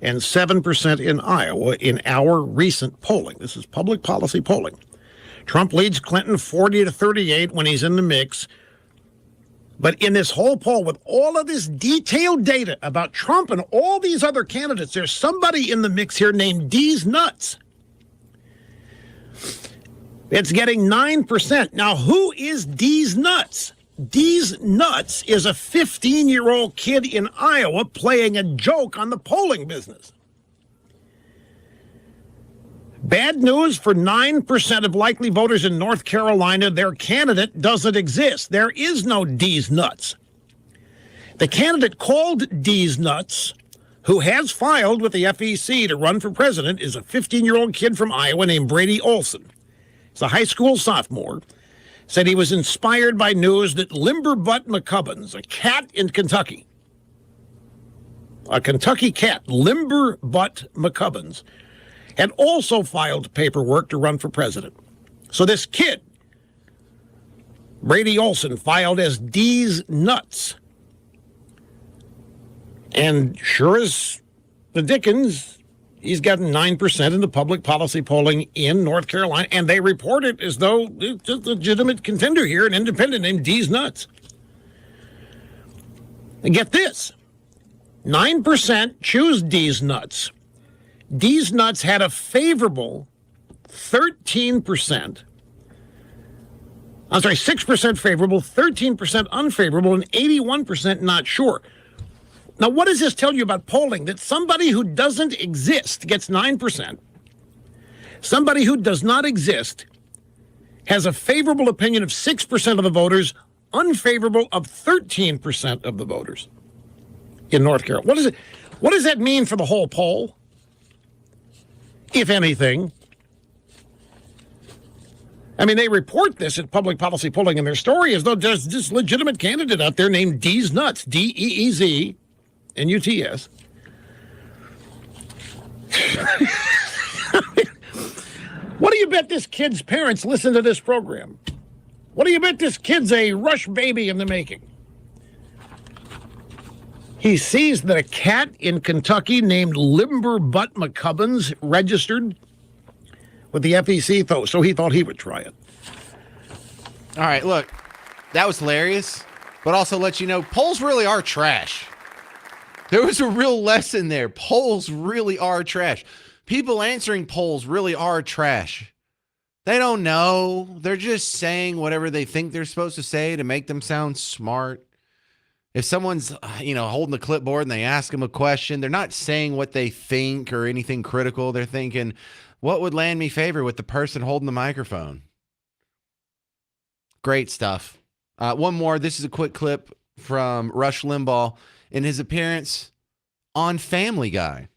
and 7% in Iowa in our recent polling. This is public policy polling. Trump leads Clinton 40-38 when he's in the mix. But in this whole poll, with all of this detailed data about Trump and all these other candidates, there's somebody in the mix here named D's Nuts. It's getting 9%. Now, who is D's Nuts? D's Nuts is a 15-year-old kid in Iowa playing a joke on the polling business. Bad news for 9% of likely voters in North Carolina. Their candidate doesn't exist. There is no D's Nuts. The candidate called D's Nuts, who has filed with the FEC to run for president, is a 15-year-old kid from Iowa named Brady Olson. He's a high school sophomore. Said he was inspired by news that Limberbutt McCubbins, a cat in Kentucky, a Kentucky cat, Limberbutt McCubbins, had also filed paperwork to run for president. So this kid, Brady Olson filed as D's nuts. And sure as the dickens, he's gotten 9% in the public policy polling in North Carolina, and they report it as though it's a legitimate contender here, an independent named D's nuts. And get this, 9% choose D's nuts. D's nuts had a favorable 13%. I'm sorry, 6% favorable, 13% unfavorable, and 81% not sure. Now, what does this tell you about polling? That somebody who doesn't exist gets 9%. Somebody who does not exist has a favorable opinion of 6% of the voters, unfavorable of 13% of the voters in North Carolina. What does that mean for the whole poll, if anything? I mean, they report this at public policy polling in their story as though there's this legitimate candidate out there named D's Nuts, D-E-E-Z, N-U-T-S. What do you bet this kid's parents listen to this program? What do you bet this kid's a Rush baby in the making? He sees that a cat in Kentucky named Limber Butt McCubbins registered with the FEC, so he thought he would try it. All right, look, that was hilarious, but also let you know, polls really are trash. There was a real lesson there. Polls really are trash. People answering polls really are trash. They don't know. They're just saying whatever they think they're supposed to say to make them sound smart. If someone's, holding the clipboard and they ask them a question, they're not saying what they think or anything critical. They're thinking, what would land me favor with the person holding the microphone? Great stuff. One more. This is a quick clip from Rush Limbaugh in his appearance on Family Guy.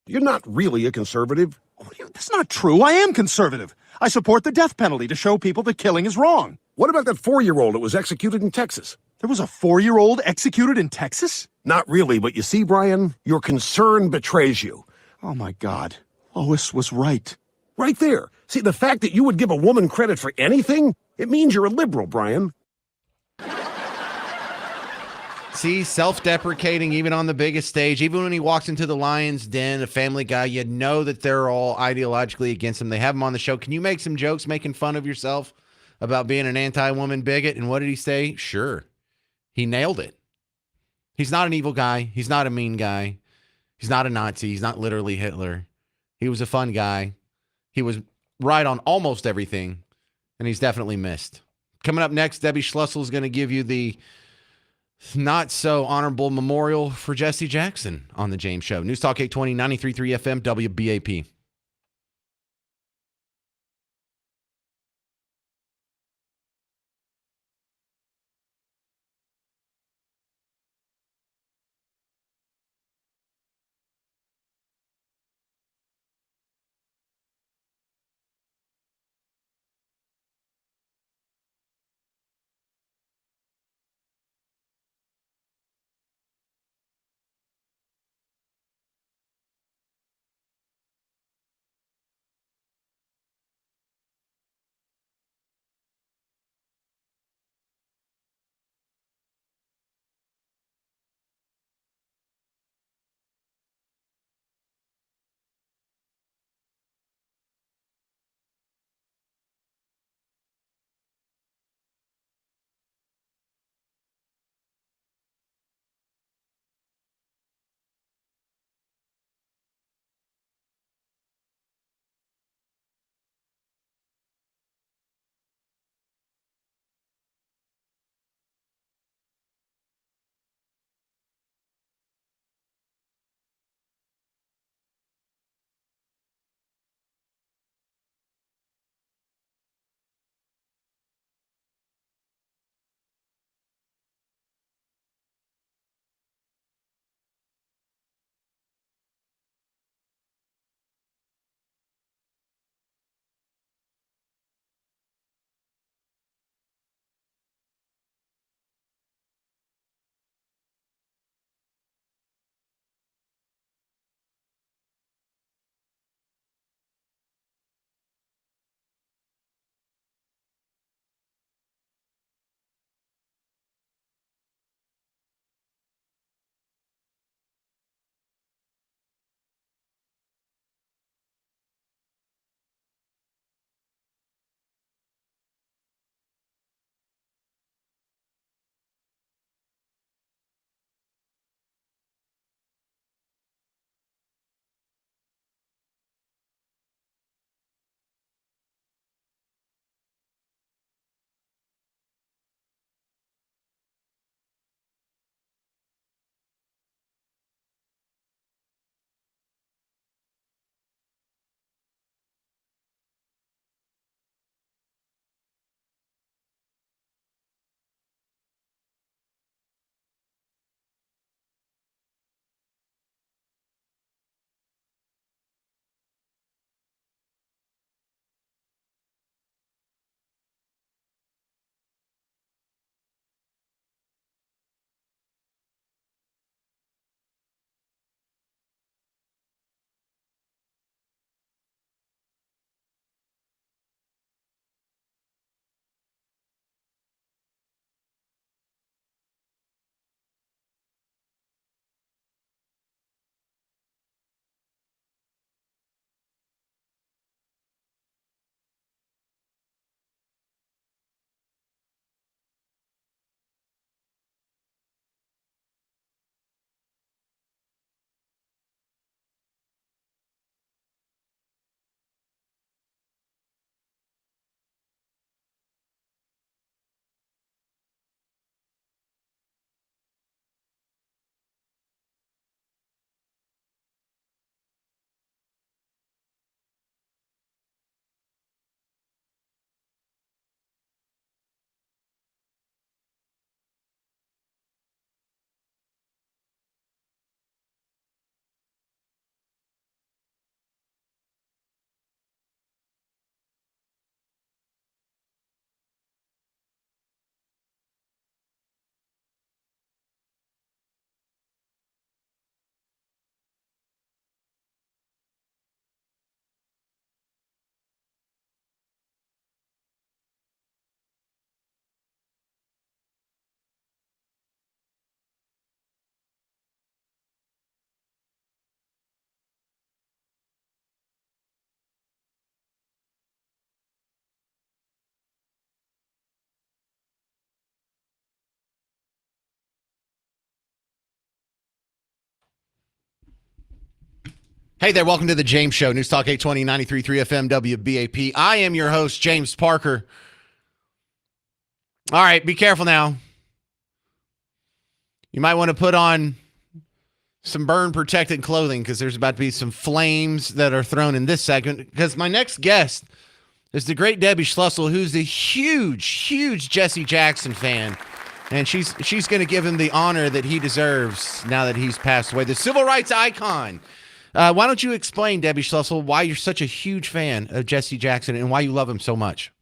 You're not really a conservative. That's not true. I am conservative. I support the death penalty to show people that killing is wrong. What about that 4-year-old that was executed in Texas? There was a 4-year-old executed in Texas? Not really, but you see, Brian, your concern betrays you. Oh, my God. Lois was right. Right there. See, the fact that you would give a woman credit for anything, it means you're a liberal, Brian. See, self-deprecating even on the biggest stage. Even when he walks into the Lion's Den, a Family Guy, you know that they're all ideologically against him. They have him on the show. Can you make some jokes making fun of yourself about being an anti-woman bigot? And what did he say? Sure. He nailed it. He's not an evil guy. He's not a mean guy. He's not a Nazi. He's not literally Hitler. He was a fun guy. He was right on almost everything, and he's definitely missed. Coming up next, Debbie Schlussel is going to give you the not so honorable memorial for Jesse Jackson on the James Show. News Talk 820, 93.3 FM, WBAP. Hey there, welcome to the James Show, News Talk 820, 93.3 FM WBAP. I am your host, James Parker. All right, be careful now. You might want to put on some burn-protected clothing because there's about to be some flames that are thrown in this segment. Because my next guest is the great Debbie Schlussel, who's a huge Jesse Jackson fan. And she's going to give him the honor that he deserves now that he's passed away. The civil rights icon. Why don't you explain, Debbie Schlussel, why you're such a huge fan of Jesse Jackson and why you love him so much?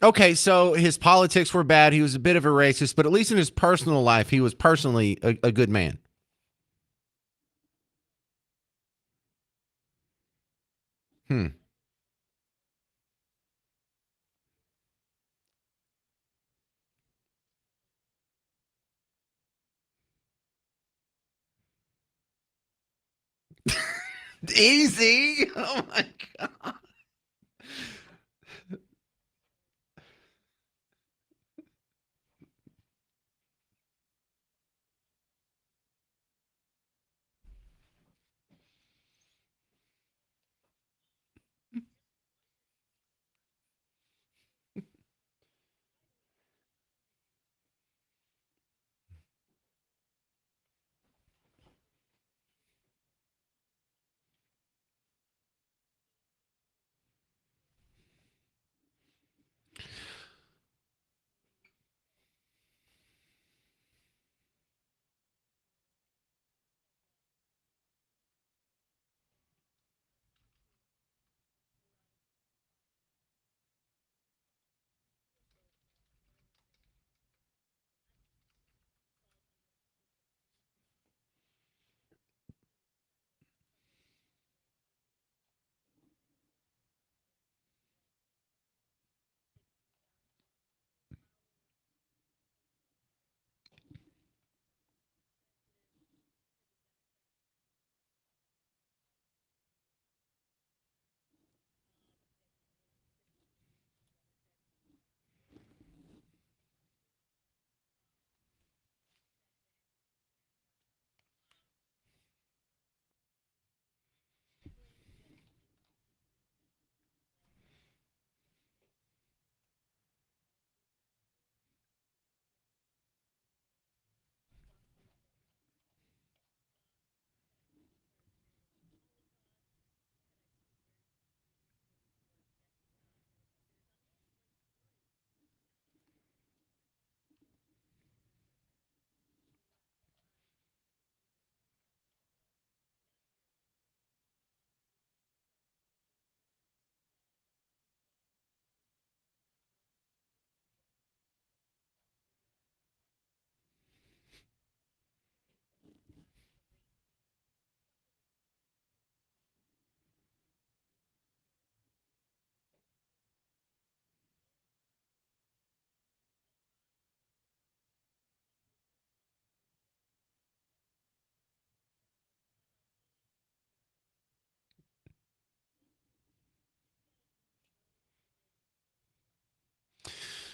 Okay, so his politics were bad. He was a bit of a racist, but at least in his personal life, he was personally a good man. Easy. Oh my God.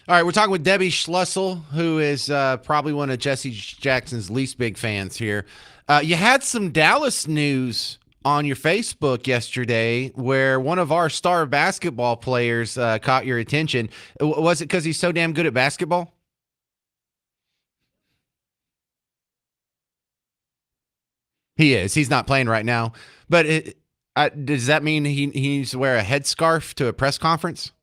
All right, we're talking with Debbie Schlussel, who is probably one of Jesse Jackson's least big fans here. You had some Dallas news on your Facebook yesterday where one of our star basketball players caught your attention. Was it because he's so damn good at basketball? He is. He's not playing right now. But does that mean he needs to wear a headscarf to a press conference?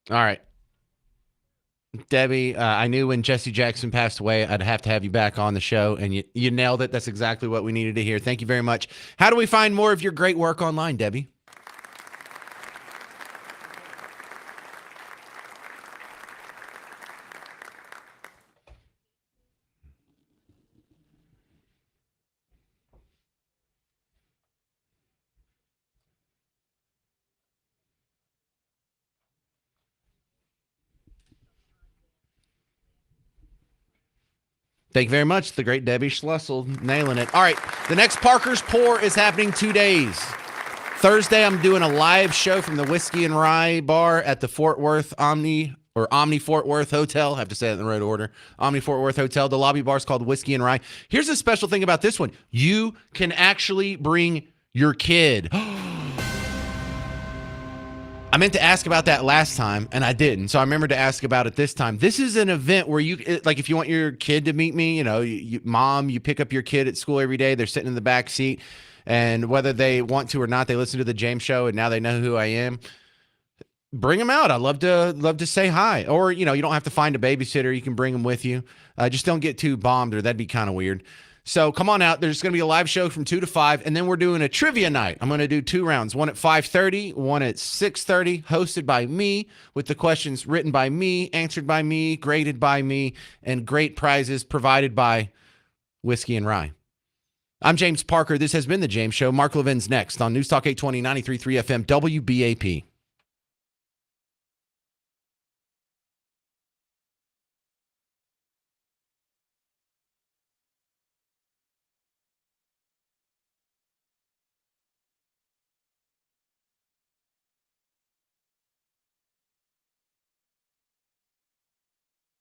All right. Debbie, I knew when Jesse Jackson passed away, I'd have to have you back on the show, and you nailed it. That's exactly what we needed to hear. Thank you very much. How do we find more of your great work online, Debbie? Thank you very much. The great Debbie Schlussel, nailing it. All right, the next Parker's Pour is happening 2 days. Thursday, I'm doing a live show from the Whiskey and Rye bar at the Fort Worth Omni Fort Worth Hotel. I have to say that in the right order. Omni Fort Worth Hotel. The lobby bar is called Whiskey and Rye. Here's a special thing about this one. You can actually bring your kid. I meant to ask about that last time, and I didn't. So I remembered to ask about it this time. This is an event where like if you want your kid to meet me, mom, you pick up your kid at school every day. They're sitting in the back seat, and whether they want to or not, they listen to the James Show, and now they know who I am. Bring them out. I'd love to say hi. Or, you don't have to find a babysitter. You can bring them with you. Just don't get too bombed, or that'd be kind of weird. So come on out. There's going to be a live show from 2 to 5, and then we're doing a trivia night. I'm going to do 2 rounds, one at 5:30, one at 6:30, hosted by me, with the questions written by me, answered by me, graded by me, and great prizes provided by Whiskey and Rye. I'm James Parker. This has been The James Show. Mark Levin's next on News Talk 820, 93.3 FM, WBAP.